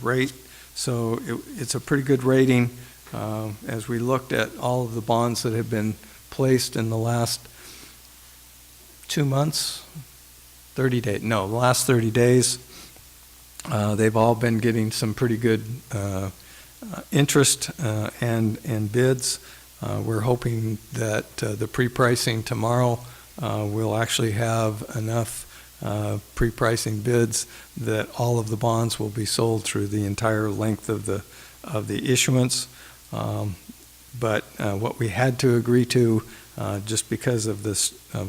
rate. So it's a pretty good rating. As we looked at all of the bonds that have been placed in the last 2 months, 30 days, no, the last 30 days, they've all been getting some pretty good interest and bids. We're hoping that the pre-pricing tomorrow will actually have enough pre-pricing bids that all of the bonds will be sold through the entire length of the issuance. But what we had to agree to, just because of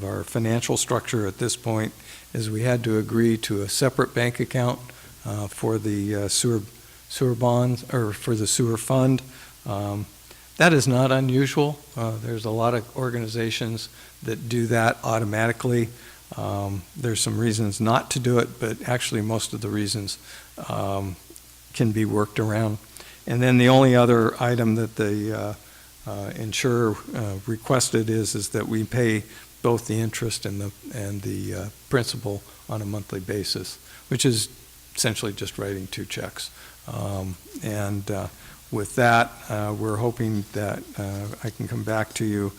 our financial structure at this point, is we had to agree to a separate bank account for the sewer bonds, or for the sewer fund. That is not unusual. There's a lot of organizations that do that automatically. There's some reasons not to do it, but actually most of the reasons can be worked around. And then the only other item that the insurer requested is that we pay both the interest and the principal on a monthly basis, which is essentially just writing 2 checks. And with that, we're hoping that I can come back to you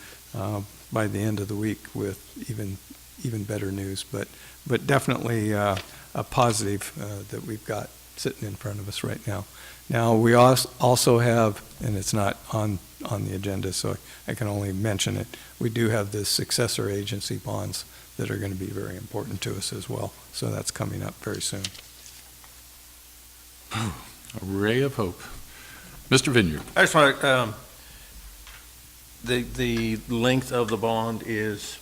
by the end of the week with even better news, but definitely a positive that we've got sitting in front of us right now. Now, we also have, and it's not on the agenda, so I can only mention it, we do have the successor agency bonds that are going to be very important to us as well. So that's coming up very soon. A ray of hope. Mr. Vineyard. I just want to, the length of the bond is,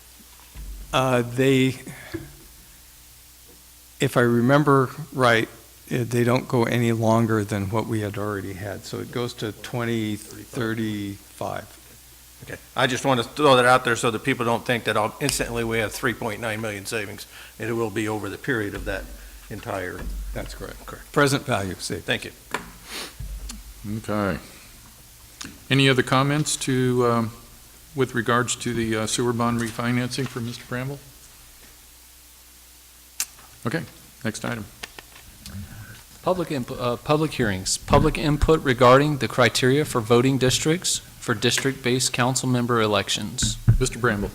if I remember right, they don't go any longer than what we had already had. So it goes to 2035. Okay, I just want to throw that out there so that people don't think that instantly we have 3.9 million savings. It will be over the period of that entire. That's correct. Correct. Present value saved. Thank you. Okay. Any other comments to, with regards to the sewer bond refinancing for Mr. Bramble? Okay, next item. Public hearings. Public input regarding the criteria for voting districts for district-based council member elections. Mr. Bramble.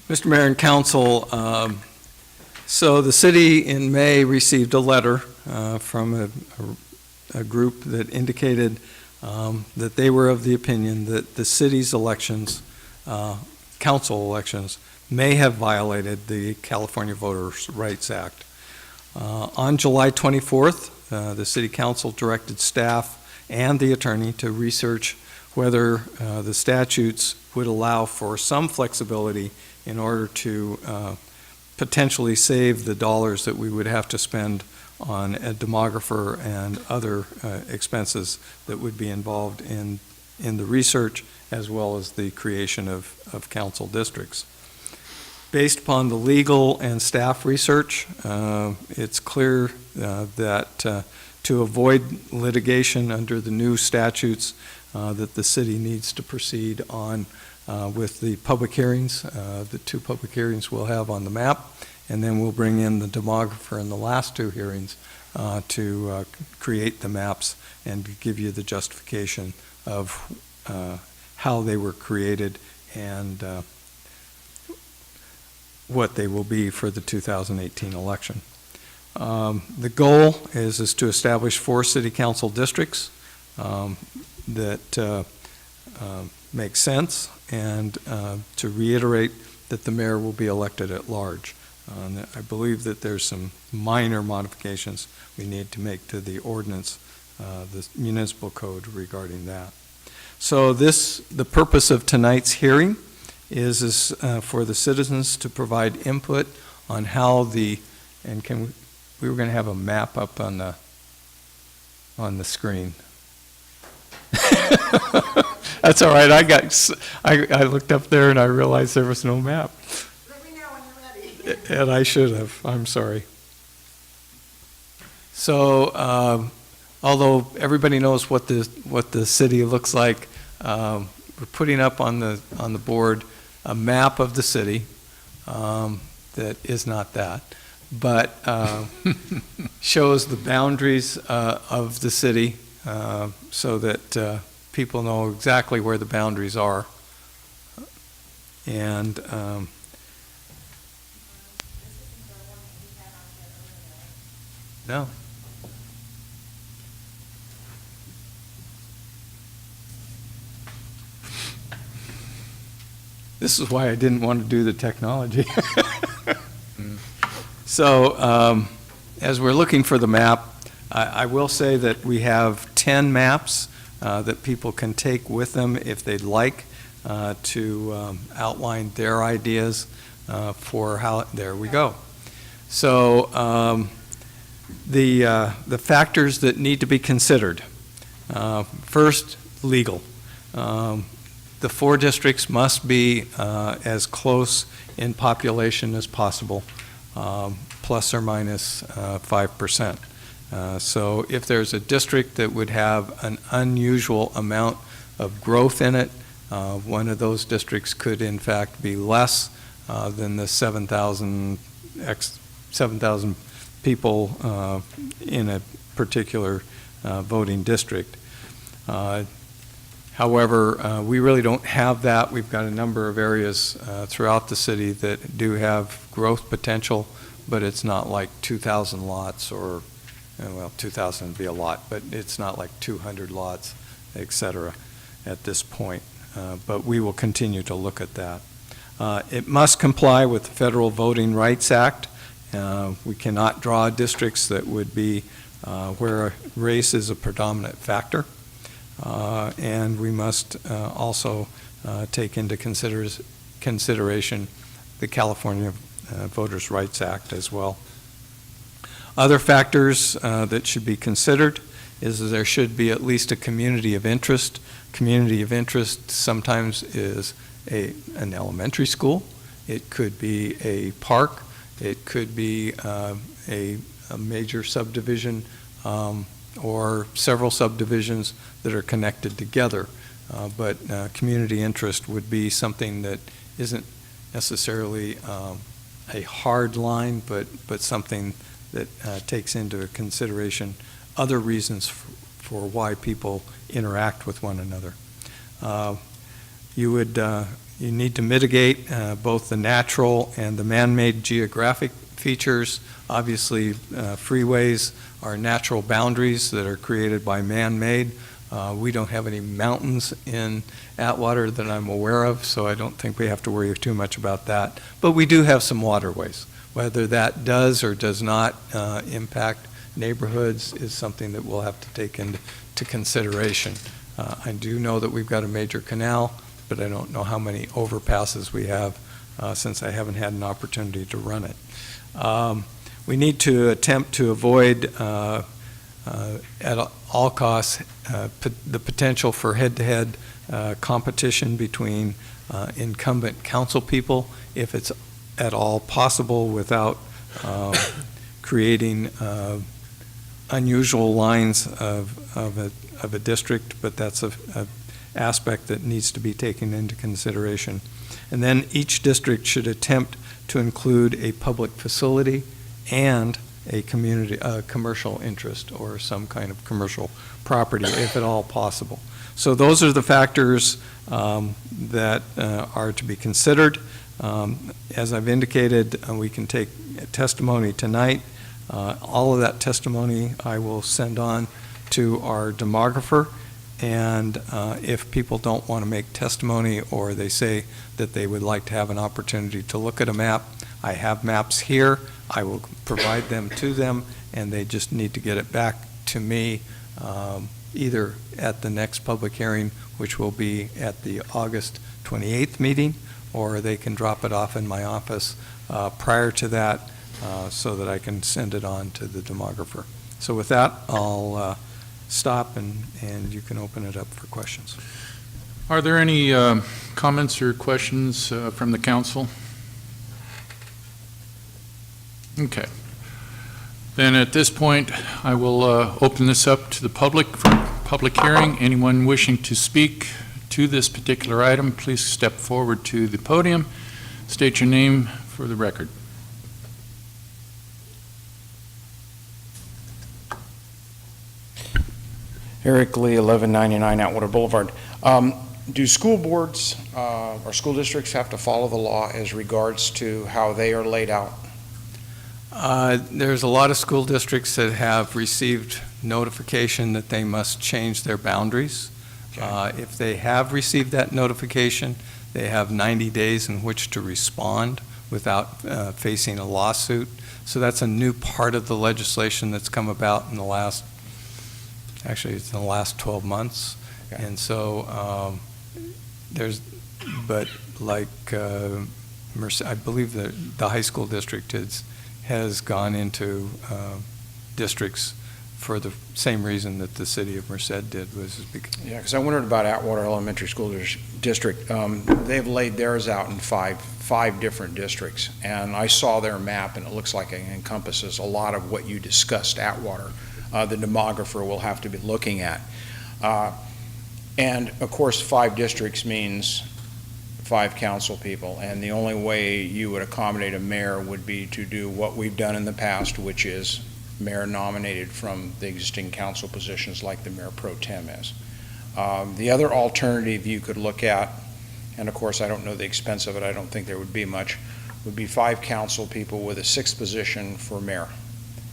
Mr. Mayor and Council, so the city in May received a letter from a group that indicated that they were of the opinion that the city's elections, council elections, may have violated the California Voters' Rights Act. On July 24th, the city council directed staff and the attorney to research whether the statutes would allow for some flexibility in order to potentially save the dollars that we would have to spend on a demographer and other expenses that would be involved in the research as well as the creation of council districts. Based upon the legal and staff research, it's clear that to avoid litigation under the new statutes, that the city needs to proceed on with the public hearings. The two public hearings we'll have on the map, and then we'll bring in the demographer in the last two hearings to create the maps and give you the justification of how they were created and what they will be for the 2018 election. The goal is to establish 4 city council districts that make sense, and to reiterate that the mayor will be elected at large. I believe that there's some minor modifications we need to make to the ordinance, the municipal code regarding that. So the purpose of tonight's hearing is for the citizens to provide input on how we were going to have a map up on the screen. That's all right. I looked up there and I realized there was no map. Let me know when you're ready. And I should have. I'm sorry. So, although everybody knows what the city looks like, we're putting up on the board a map of the city that is not that, but shows the boundaries of the city so that people know exactly where the boundaries are. And no. This is why I didn't want to do the technology. So, as we're looking for the map, I will say that we have 10 maps that people can take with them if they'd like to outline their ideas for how. There we go. So, the factors that need to be considered. First, legal. The 4 districts must be as close in population as possible, plus or minus 5%. So if there's a district that would have an unusual amount of growth in it, one of those districts could in fact be less than the 7,000 people in a particular voting district. However, we really don't have that. We've got a number of areas throughout the city that do have growth potential, but it's not like 2,000 lots or, well, 2,000 would be a lot, but it's not like 200 lots, et cetera, at this point. But we will continue to look at that. It must comply with the Federal Voting Rights Act. We cannot draw districts that would be where race is a predominant factor. And we must also take into consideration the California Voters' Rights Act as well. Other factors that should be considered is there should be at least a community of interest. Community of interest sometimes is an elementary school. It could be a park. It could be a major subdivision or several subdivisions that are connected together. But community interest would be something that isn't necessarily a hard line, but something that takes into consideration other reasons for why people interact with one another. You need to mitigate both the natural and the man-made geographic features. Obviously, freeways are natural boundaries that are created by man-made. We don't have any mountains in Atwater that I'm aware of, so I don't think we have to worry too much about that. But we do have some waterways. Whether that does or does not impact neighborhoods is something that we'll have to take into consideration. I do know that we've got a major canal, but I don't know how many overpasses we have since I haven't had an opportunity to run it. We need to attempt to avoid at all costs the potential for head-to-head competition between incumbent council people, if it's at all possible, without creating unusual lines of a district, but that's a aspect that needs to be taken into consideration. And then each district should attempt to include a public facility and a commercial interest or some kind of commercial property, if at all possible. So those are the factors that are to be considered. As I've indicated, we can take testimony tonight. All of that testimony I will send on to our demographer, and if people don't want to make testimony or they say that they would like to have an opportunity to look at a map, I have maps here. I will provide them to them, and they just need to get it back to me either at the next public hearing, which will be at the August 28th meeting, or they can drop it off in my office prior to that so that I can send it on to the demographer. So with that, I'll stop and you can open it up for questions. Are there any comments or questions from the council? Okay. Then at this point, I will open this up to the public for public hearing. Anyone wishing to speak to this particular item, please step forward to the podium. State your name for the record. Eric Lee, 1199 Atwater Boulevard. Do school boards or school districts have to follow the law as regards to how they are laid out? There's a lot of school districts that have received notification that they must change their boundaries. Okay. If they have received that notification, they have 90 days in which to respond without facing a lawsuit. So that's a new part of the legislation that's come about in the last, actually it's in the last 12 months. Okay. And so but like I believe the high school district has gone into districts for the same reason that the city of Merced did, was because. Yeah, because I wondered about Atwater Elementary School District. They've laid theirs out in five different districts, and I saw their map, and it looks like it encompasses a lot of what you discussed, Atwater. The demographer will have to be looking at. And, of course, 5 districts means 5 council people, and the only way you would accommodate a mayor would be to do what we've done in the past, which is mayor nominated from the existing council positions like the mayor pro tem is. The other alternative you could look at, and of course I don't know the expense of it, I don't think there would be much, would be 5 council people with a 6th position for mayor.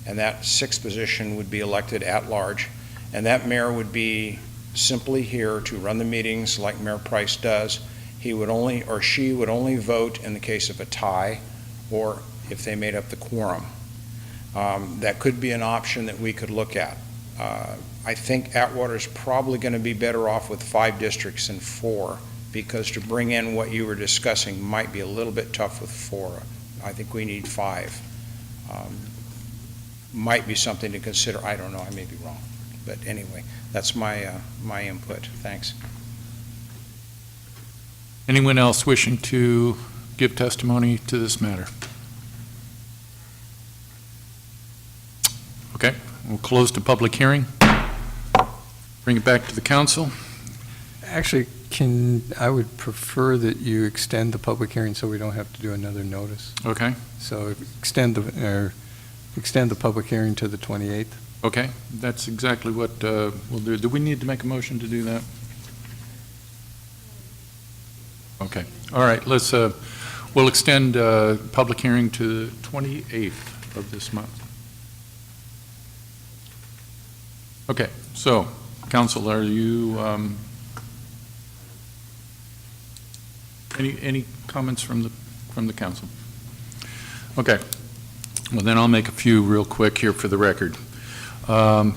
And that 6th position would be elected at large, and that mayor would be simply here to run the meetings like Mayor Price does. He would only, or she would only vote in the case of a tie or if they made up the quorum. That could be an option that we could look at. I think Atwater's probably going to be better off with 5 districts than 4, because to bring in what you were discussing might be a little bit tough with 4. I think we need 5. Might be something to consider. I don't know. I may be wrong. But anyway, that's my input. Thanks. Anyone else wishing to give testimony to this matter? Okay, we'll close the public hearing. Bring it back to the council. Actually, I would prefer that you extend the public hearing so we don't have to do another notice. Okay, So extend the public hearing to the 28th. okay, that's exactly what we'll do. Do we need to make a motion to do that? Okay, all right, we'll extend public hearing to the 28th of this month. Okay, so, council, are you, any comments from the council? Okay, well then I'll make a few real quick here for the record. I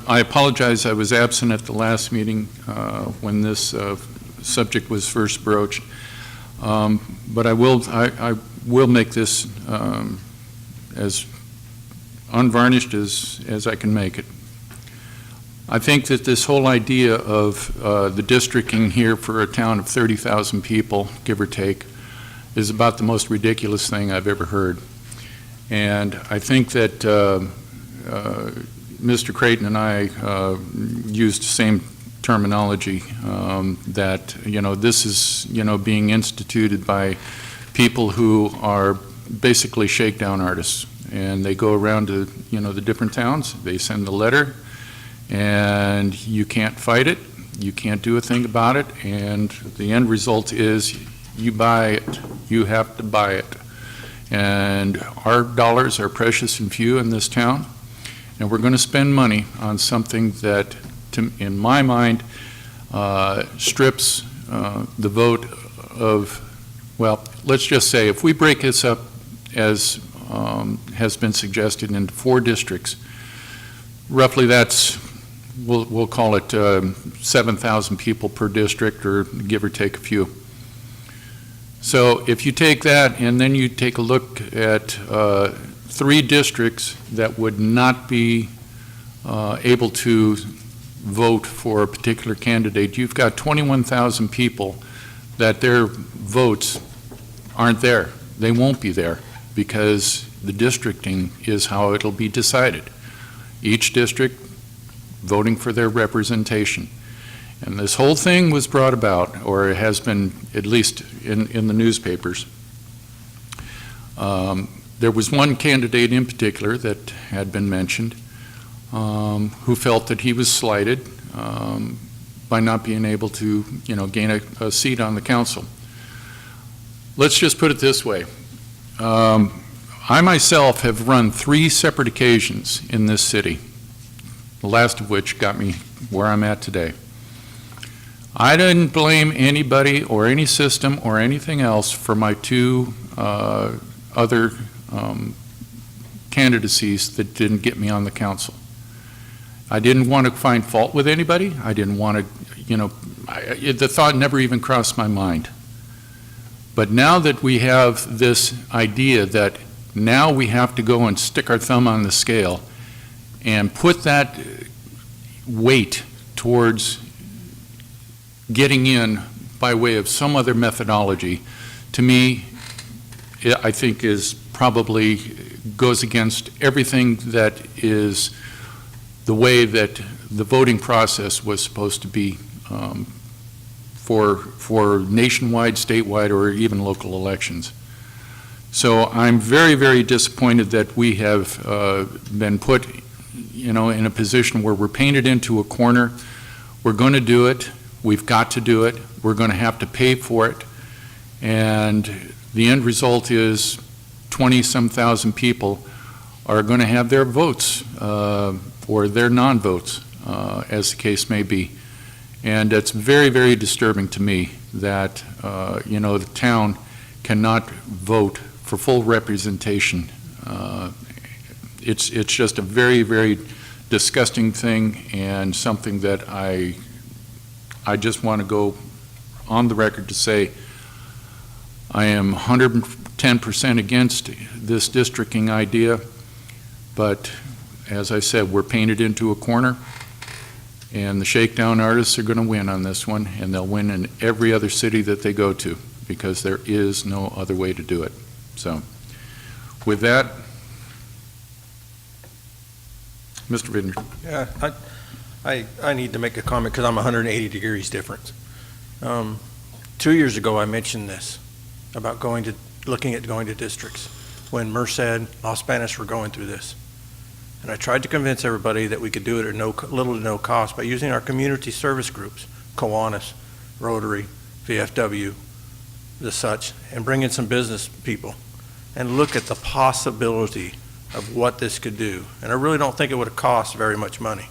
apologize, I was absent at the last meeting when this subject was first broached, but I will make this as unvarnished as I can make it. I think that this whole idea of the districting here for a town of 30,000 people, give or take, is about the most ridiculous thing I've ever heard. And I think that Mr. Creighton and I used the same terminology, that, this is, being instituted by people who are basically shakedown artists. And they go around to, the different towns, they send a letter, and you can't fight it, you can't do a thing about it, and the end result is you buy it, you have to buy it. And our dollars are precious and few in this town, and we're going to spend money on something that, in my mind, strips the vote of, well, let's just say, if we break this up as has been suggested into 4 districts, roughly that's, we'll call it 7,000 people per district, or give or take a few. So if you take that and then you take a look at 3 districts that would not be able to vote for a particular candidate, you've got 21,000 people that their votes aren't there. They won't be there because the districting is how it'll be decided. Each district voting for their representation. And this whole thing was brought about, or it has been, at least in the newspapers. There was one candidate in particular that had been mentioned who felt that he was slighted by not being able to, gain a seat on the council. Let's just put it this way. I myself have run 3 separate occasions in this city, the last of which got me where I'm at today. I didn't blame anybody or any system or anything else for my 2 other candidacies that didn't get me on the council. I didn't want to find fault with anybody. I didn't want to, the thought never even crossed my mind. But now that we have this idea that now we have to go and stick our thumb on the scale and put that weight towards getting in by way of some other methodology, to me, I think is probably goes against everything that is the way that the voting process was supposed to be for nationwide, statewide, or even local elections. So I'm very, very disappointed that we have been put, in a position where we're painted into a corner. We're going to do it. We've got to do it. We're going to have to pay for it. And the end result is 20-some thousand people are going to have their votes or their non-votes, as the case may be. And it's very, very disturbing to me that, the town cannot vote for full representation. It's just a very, very disgusting thing, and something that I just want to go on the record to say I am 110% against this districting idea, but as I said, we're painted into a corner, and the shakedown artists are going to win on this one, and they'll win in every other city that they go to, because there is no other way to do it. So, with that, Mr. Vineyard. Yeah, I need to make a comment because I'm 180 degrees different. 2 years ago, I mentioned this about looking at going to districts when Merced, Los Banos were going through this. And I tried to convince everybody that we could do it at little to no cost by using our community service groups, Kiwanis, Rotary, VFW, the such, and bring in some business people and look at the possibility of what this could do. And I really don't think it would have cost very much money.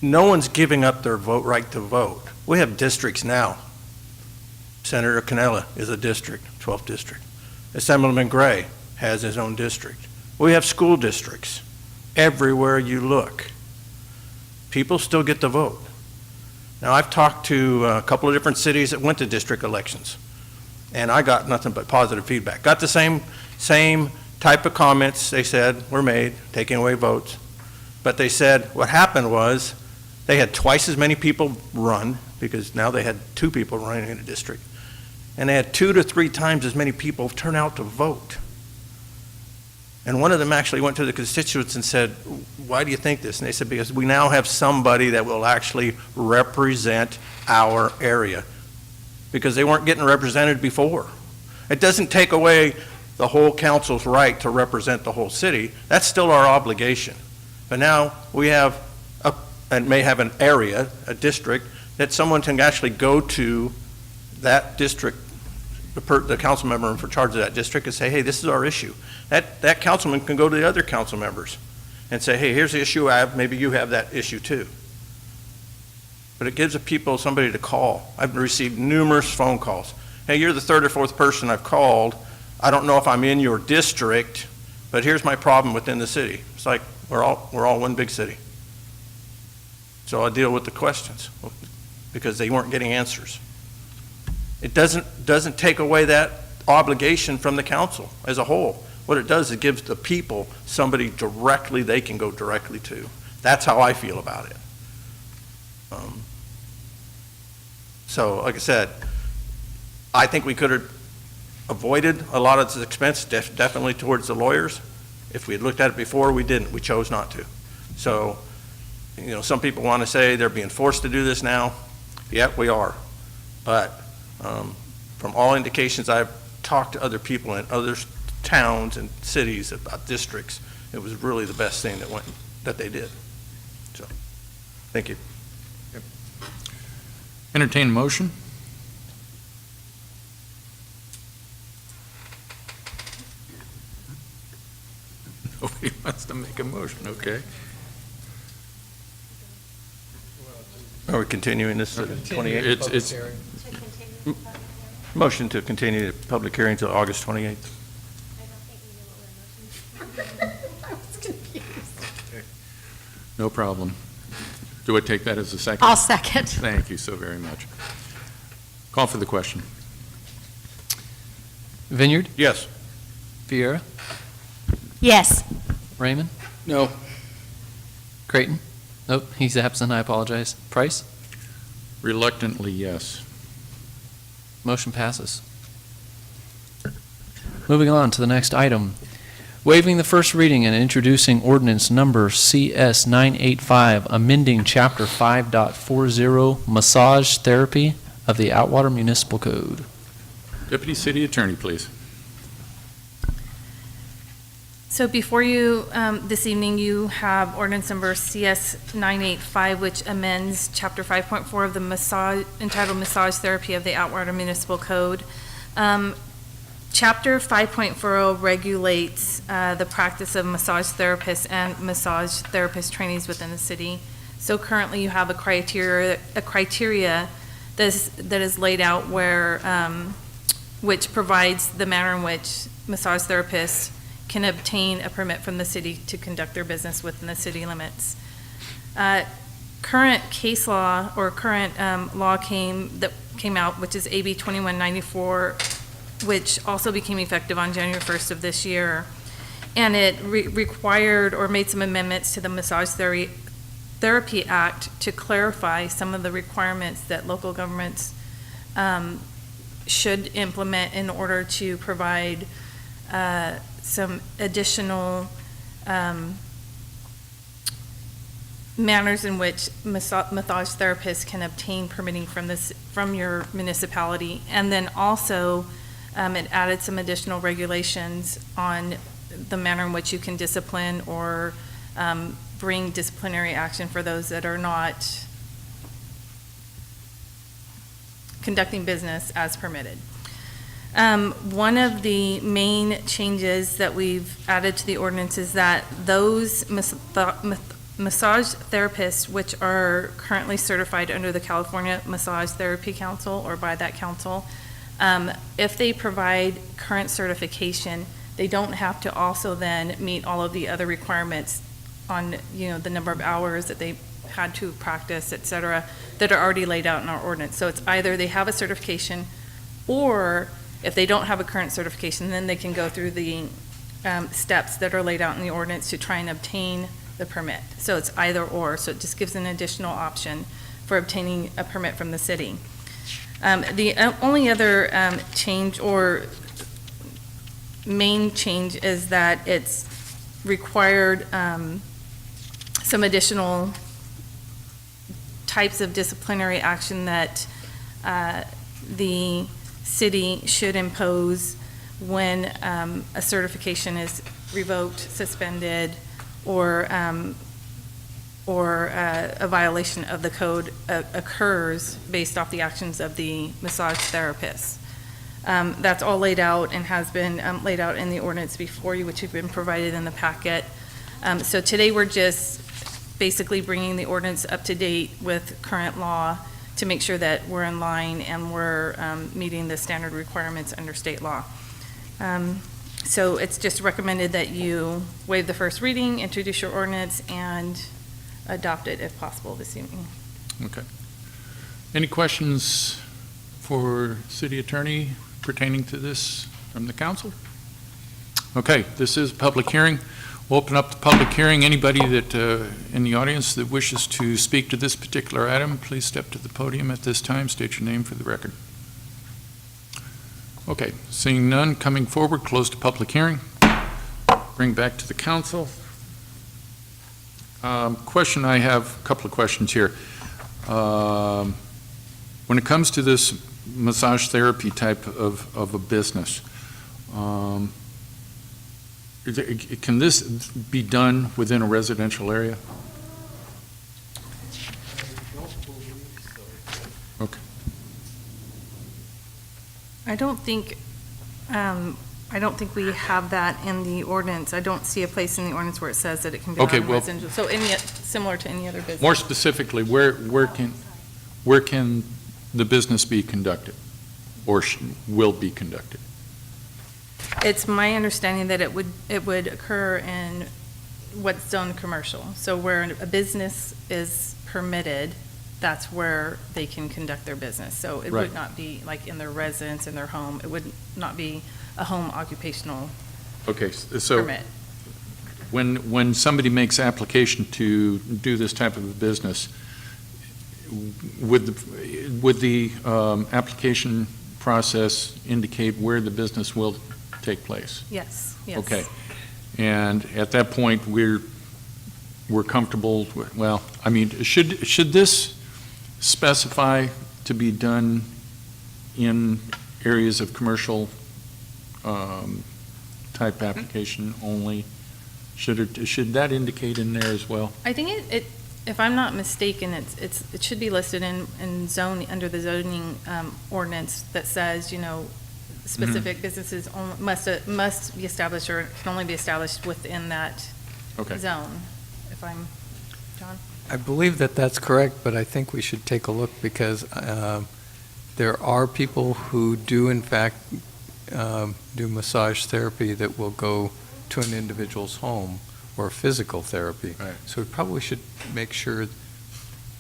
No one's giving up their right to vote. We have districts now. Senator Canella is a district, 12th district. Assemblyman Gray has his own district. We have school districts everywhere you look. People still get to vote. Now, I've talked to a couple of different cities that went to district elections, and I got nothing but positive feedback. Got the same type of comments they said were made, taking away votes, but they said what happened was they had twice as many people run, because now they had 2 people running in a district, and they had 2 to 3 times as many people turn out to vote. And one of them actually went to the constituents and said, why do you think this? And they said, because we now have somebody that will actually represent our area, because they weren't getting represented before. It doesn't take away the whole council's right to represent the whole city. That's still our obligation. But now we have and may have an area, a district, that someone can actually go to that district, the council member in charge of that district, and say, hey, this is our issue. That councilman can go to the other council members and say, hey, here's the issue I have, maybe you have that issue too. But it gives the people somebody to call. I've received numerous phone calls. Hey, you're the 3rd or 4th person I've called. I don't know if I'm in your district, but here's my problem within the city. It's like we're all one big city. So I deal with the questions because they weren't getting answers. It doesn't take away that obligation from the council as a whole. What it does, it gives the people somebody directly they can go directly to. That's how I feel about it. So, like I said, I think we could have avoided a lot of this expense, definitely towards the lawyers. If we had looked at it before, we didn't. We chose not to. So, some people want to say they're being forced to do this now. Yep, we are. But from all indications, I've talked to other people in other towns and cities about districts. It was really the best thing that they did. So, thank you. Entertain a motion? Nobody wants to make a motion, okay. Are we continuing this to the 28th? It's Motion to continue the public hearing until August 28th. no problem. Do I take that as a second? I'll second. Thank you so very much. Call for the question. Vineyard, Yes. Vieira, Yes. Raymond, No. Creighton. Nope, he's absent, I apologize. Price? Reluctantly, yes. Motion passes. Moving on to the next item. Waiving the first reading and introducing ordinance number CS 985, amending Chapter 5.40 massage therapy of the Atwater Municipal Code. Deputy City Attorney, please. So before you, this evening, you have ordinance number CS 985, which amends Chapter 5.4 of the entitled Massage Therapy of the Atwater Municipal Code. Chapter 5.40 regulates the practice of massage therapists and massage therapist trainees within the city. So currently, you have a criteria that is laid out which provides the manner in which massage therapists can obtain a permit from the city to conduct their business within the city limits. Current case law, or current law came out, which is AB 2194, which also became effective on January 1st of this year. And it required or made some amendments to the Massage Therapy Act to clarify some of the requirements that local governments should implement in order to provide some additional manners in which massage therapists can obtain permitting from your municipality. And then also, it added some additional regulations on the manner in which you can discipline or bring disciplinary action for those that are not conducting business as permitted. One of the main changes that we've added to the ordinance is that those massage therapists which are currently certified under the California Massage Therapy Council or by that council, if they provide current certification, they don't have to also then meet all of the other requirements on, the number of hours that they had to practice, et cetera, that are already laid out in our ordinance. So it's either they have a certification, or if they don't have a current certification, then they can go through the steps that are laid out in the ordinance to try and obtain the permit. So it's either or, so it just gives an additional option for obtaining a permit from the city. The only other change or main change is that it's required some additional types of disciplinary action that the city should impose when a certification is revoked, suspended, or a violation of the code occurs based off the actions of the massage therapist. That's all laid out and has been laid out in the ordinance before you, which have been provided in the packet. So today we're just basically bringing the ordinance up to date with current law to make sure that we're in line and we're meeting the standard requirements under state law. So it's just recommended that you waive the first reading, introduce your ordinance, and adopt it if possible this evening. Okay. Any questions for City Attorney pertaining to this from the council? Okay, this is a public hearing. We'll open up the public hearing. Anybody that in the audience that wishes to speak to this particular item, please step to the podium at this time. State your name for the record. Okay, seeing none, coming forward, close the public hearing. Bring back to the council. Question I have, a couple of questions here. When it comes to this massage therapy type of a business, can this be done within a residential area? Okay. I don't think we have that in the ordinance. I don't see a place in the ordinance where it says that it can be Okay, done in well- residential. So similar to any other business. More specifically, where can the business be conducted or will be conducted? It's my understanding that it would occur in what's zoned commercial. So where a business is permitted, that's where they can conduct their business. So it Right. would not be like in their residence, in their home. It would not be a home occupational Okay, so permit. when somebody makes application to do this type of a business, would the application process indicate where the business will take place? Yes, yes. Okay. And at that point, we're comfortable, well, I mean, should this specify to be done in areas of commercial type application only? Should that indicate in there as well? I think it if I'm not mistaken, it should be listed in zone, under the zoning ordinance that says, specific businesses must be established or can only be established within that Okay. zone, if I'm, John? I believe that that's correct, but I think we should take a look because there are people who do in fact do massage therapy that will go to an individual's home or physical therapy. Right. So we probably should make sure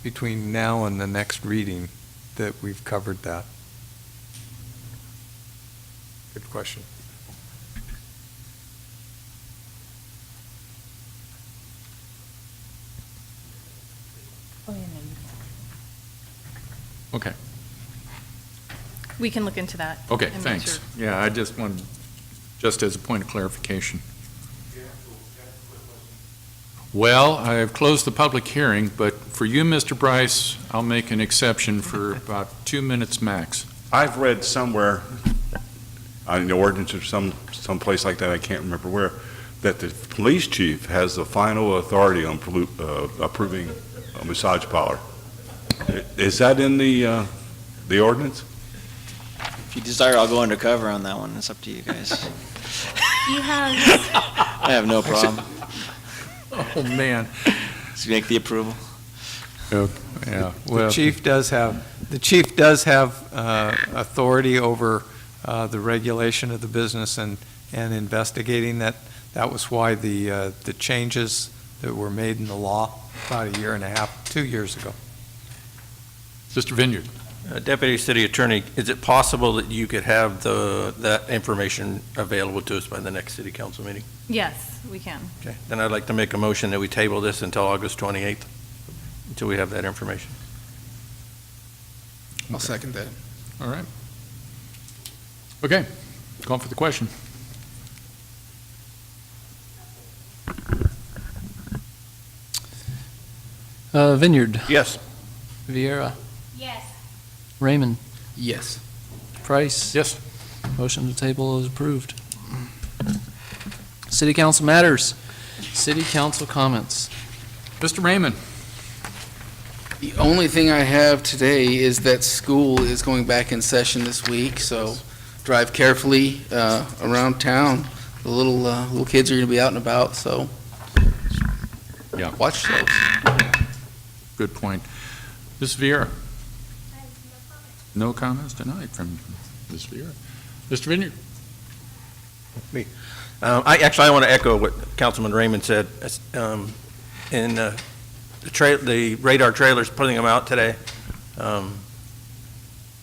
between now and the next reading that we've covered that. Good question. Okay, We can look into that. okay, and make thanks. sure. Yeah, I just wanted, just as a point of clarification. Well, I have closed the public hearing, but for you, Mr. Bryce, I'll make an exception for about 2 minutes max. I've read somewhere, in the ordinance or someplace like that, I can't remember where, that the police chief has the final authority on approving a massage parlor. Is that in the ordinance? If you desire, I'll go undercover on that one. It's up to you guys. You have, I have no problem. Oh, man. Just make the approval. Yeah, The well, chief does have authority over the regulation of the business and investigating that. That was why the changes that were made in the law about 1.5 years, 2 years ago. Mr. Vineyard. Deputy City Attorney, is it possible that you could have that information available to us by the next city council meeting? yes, we can. Okay, then I'd like to make a motion that we table this until August 28th, until we have that information. I'll second that. All right. Okay, call for the question. Vineyard, Yes. Vieira, Yes. Raymond, Yes. Price. Yes. Motion to table is approved. City council matters. City council comments. Mr. Raymond. The only thing I have today is that school is going back in session this week, so drive carefully around town. The little kids are going to be out and about, so Yeah. watch those. Good point. Ms. Vieira. No comments tonight from Ms. Vieira. Mr. Vineyard. I want to echo what Councilman Raymond said. In the radar trailers, putting them out today,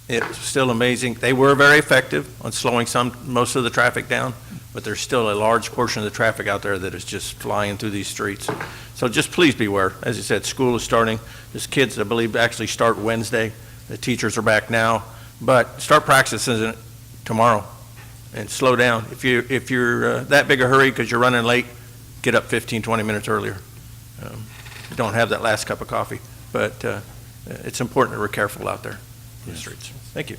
it's still amazing. They were very effective on slowing most of the traffic down, but there's still a large portion of the traffic out there that is just flying through these streets. So just please beware. As you said, school is starting. There's kids, I believe, actually start Wednesday. The teachers are back now, but start practicing it tomorrow and slow down. If you're that big a hurry because you're running late, get up 15, 20 minutes earlier. You don't have that last cup of coffee, but it's important that we're careful out there in the streets. Thank you.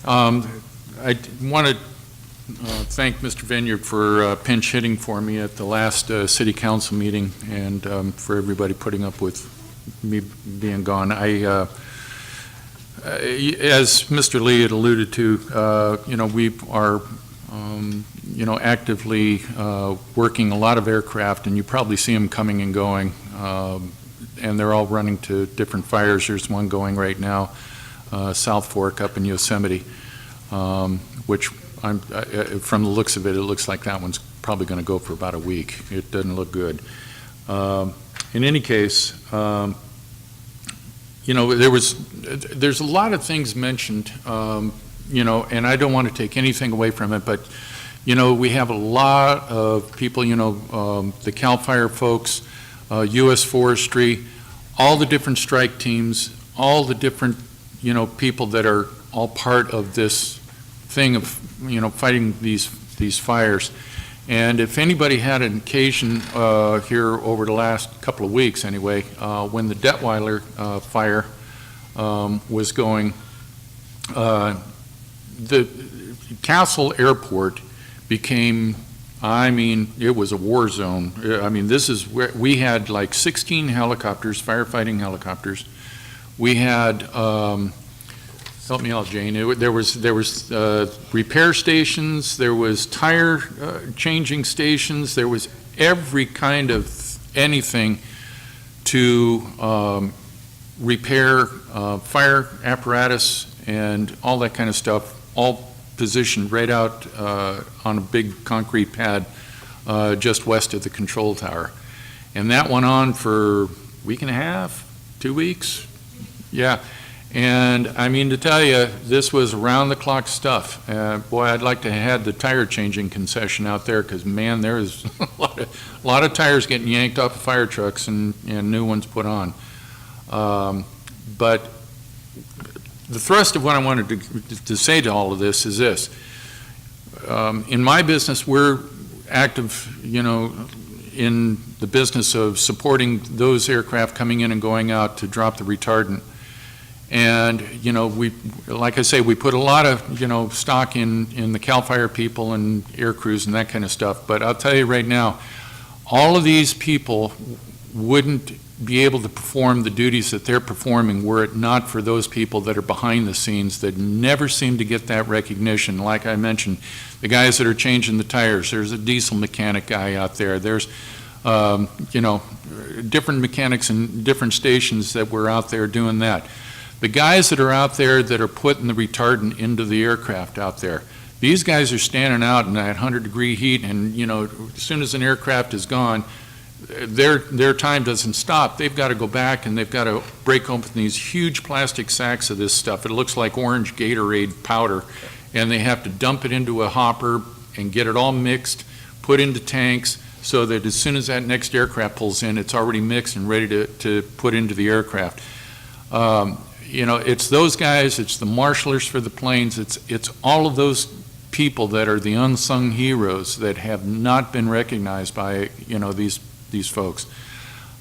I want to thank Mr. Vineyard for pinch hitting for me at the last city council meeting and for everybody putting up with me being gone. As Mr. Lee had alluded to, we are, actively working a lot of aircraft, and you probably see them coming and going, and they're all running to different fires. There's one going right now, South Fork up in Yosemite, which from the looks of it, it looks like that one's probably going to go for about a week. It doesn't look good. In any case, there's a lot of things mentioned, and I don't want to take anything away from it, but, we have a lot of people, the CAL FIRE folks, U.S. Forestry, all the different strike teams, all the different, people that are all part of this thing of, fighting these fires. And if anybody had an occasion here over the last couple of weeks anyway, when the Detweiler fire was going, the Castle Airport became, it was a war zone. This is where we had like 16 helicopters, firefighting helicopters. We had, help me out, Jane. There was repair stations. There was tire changing stations. There was every kind of anything to repair fire apparatus and all that kind of stuff, all positioned right out on a big concrete pad just west of the control tower. And that went on for a week and a half, 2 weeks. Yeah. And to tell you, this was around-the-clock stuff. Boy, I'd like to have had the tire-changing concession out there because, man, there's a lot of tires getting yanked off of fire trucks and new ones put on. But the thrust of what I wanted to say to all of this is this. In my business, we're active, in the business of supporting those aircraft coming in and going out to drop the retardant. And, we, like I say, we put a lot of, stock in the CAL FIRE people and air crews and that kind of stuff. But I'll tell you right now, all of these people wouldn't be able to perform the duties that they're performing were it not for those people that are behind the scenes that never seem to get that recognition. Like I mentioned, the guys that are changing the tires, there's a diesel mechanic guy out there, there's different mechanics in different stations that were out there doing that. The guys that are out there that are putting the retardant into the aircraft out there, these guys are standing out in that 100-degree heat, and as soon as an aircraft is gone, their time doesn't stop. They've got to go back and they've got to break open these huge plastic sacks of this stuff. It looks like orange Gatorade powder, and they have to dump it into a hopper and get it all mixed, put into tanks, so that as soon as that next aircraft pulls in, it's already mixed and ready to put into the aircraft. It's those guys, it's the marshalers for the planes, it's all of those people that are the unsung heroes that have not been recognized by, these folks.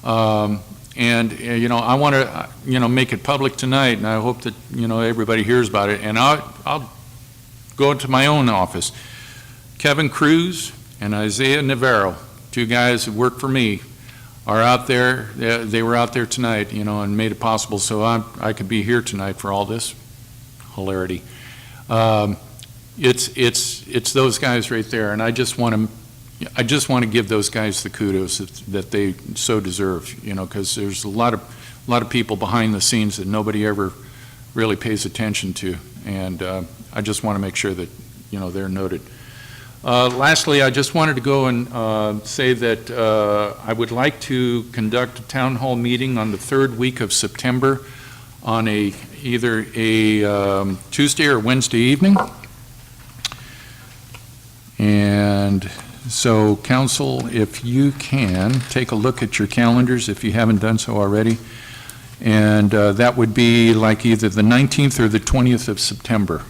I want to, make it public tonight, and I hope that, everybody hears about it, and I'll go to my own office. Kevin Cruz and Isaiah Navarro, two guys who work for me, are out there. They were out there tonight, and made it possible so I could be here tonight for all this hilarity. It's those guys right there, and I just want to give those guys the kudos that they so deserve, because there's a lot of people behind the scenes that nobody ever really pays attention to, and I just want to make sure that they're noted. Lastly, I just wanted to go and say that I would like to conduct a town hall meeting on the third week of September on either a Tuesday or Wednesday evening. And so, council, if you can, take a look at your calendars if you haven't done so already. And that would be like either the 19th or the 20th of September.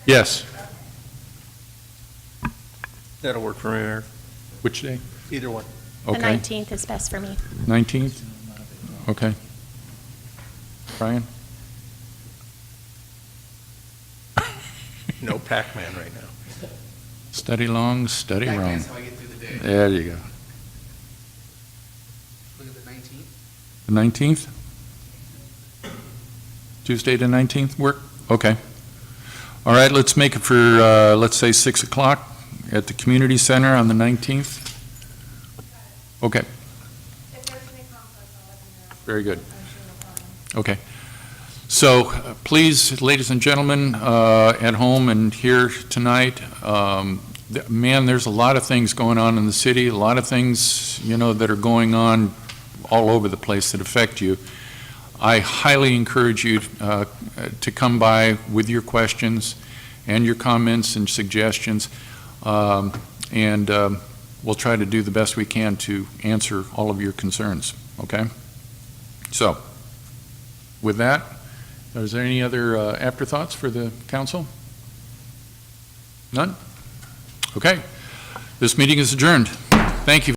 Yes. That'll work for me, Mayor. Which day? Either one. The Okay. 19th is best for me. 19th? Okay. Brian? No Pac-Man right now. Study long, study wrong. That's how I get through the day. There you go. Look at the 19th. The 19th? Tuesday the 19th work? Okay. All right, let's make it for, let's say 6 o'clock at the community center on the 19th. Okay. Very good. Okay. So please, ladies and gentlemen, at home and here tonight, man, there's a lot of things going on in the city, a lot of things, that are going on all over the place that affect you. I highly encourage you to come by with your questions and your comments and suggestions, and we'll try to do the best we can to answer all of your concerns, okay? So, with that, is there any other afterthoughts for the council? None? Okay. This meeting is adjourned. Thank you.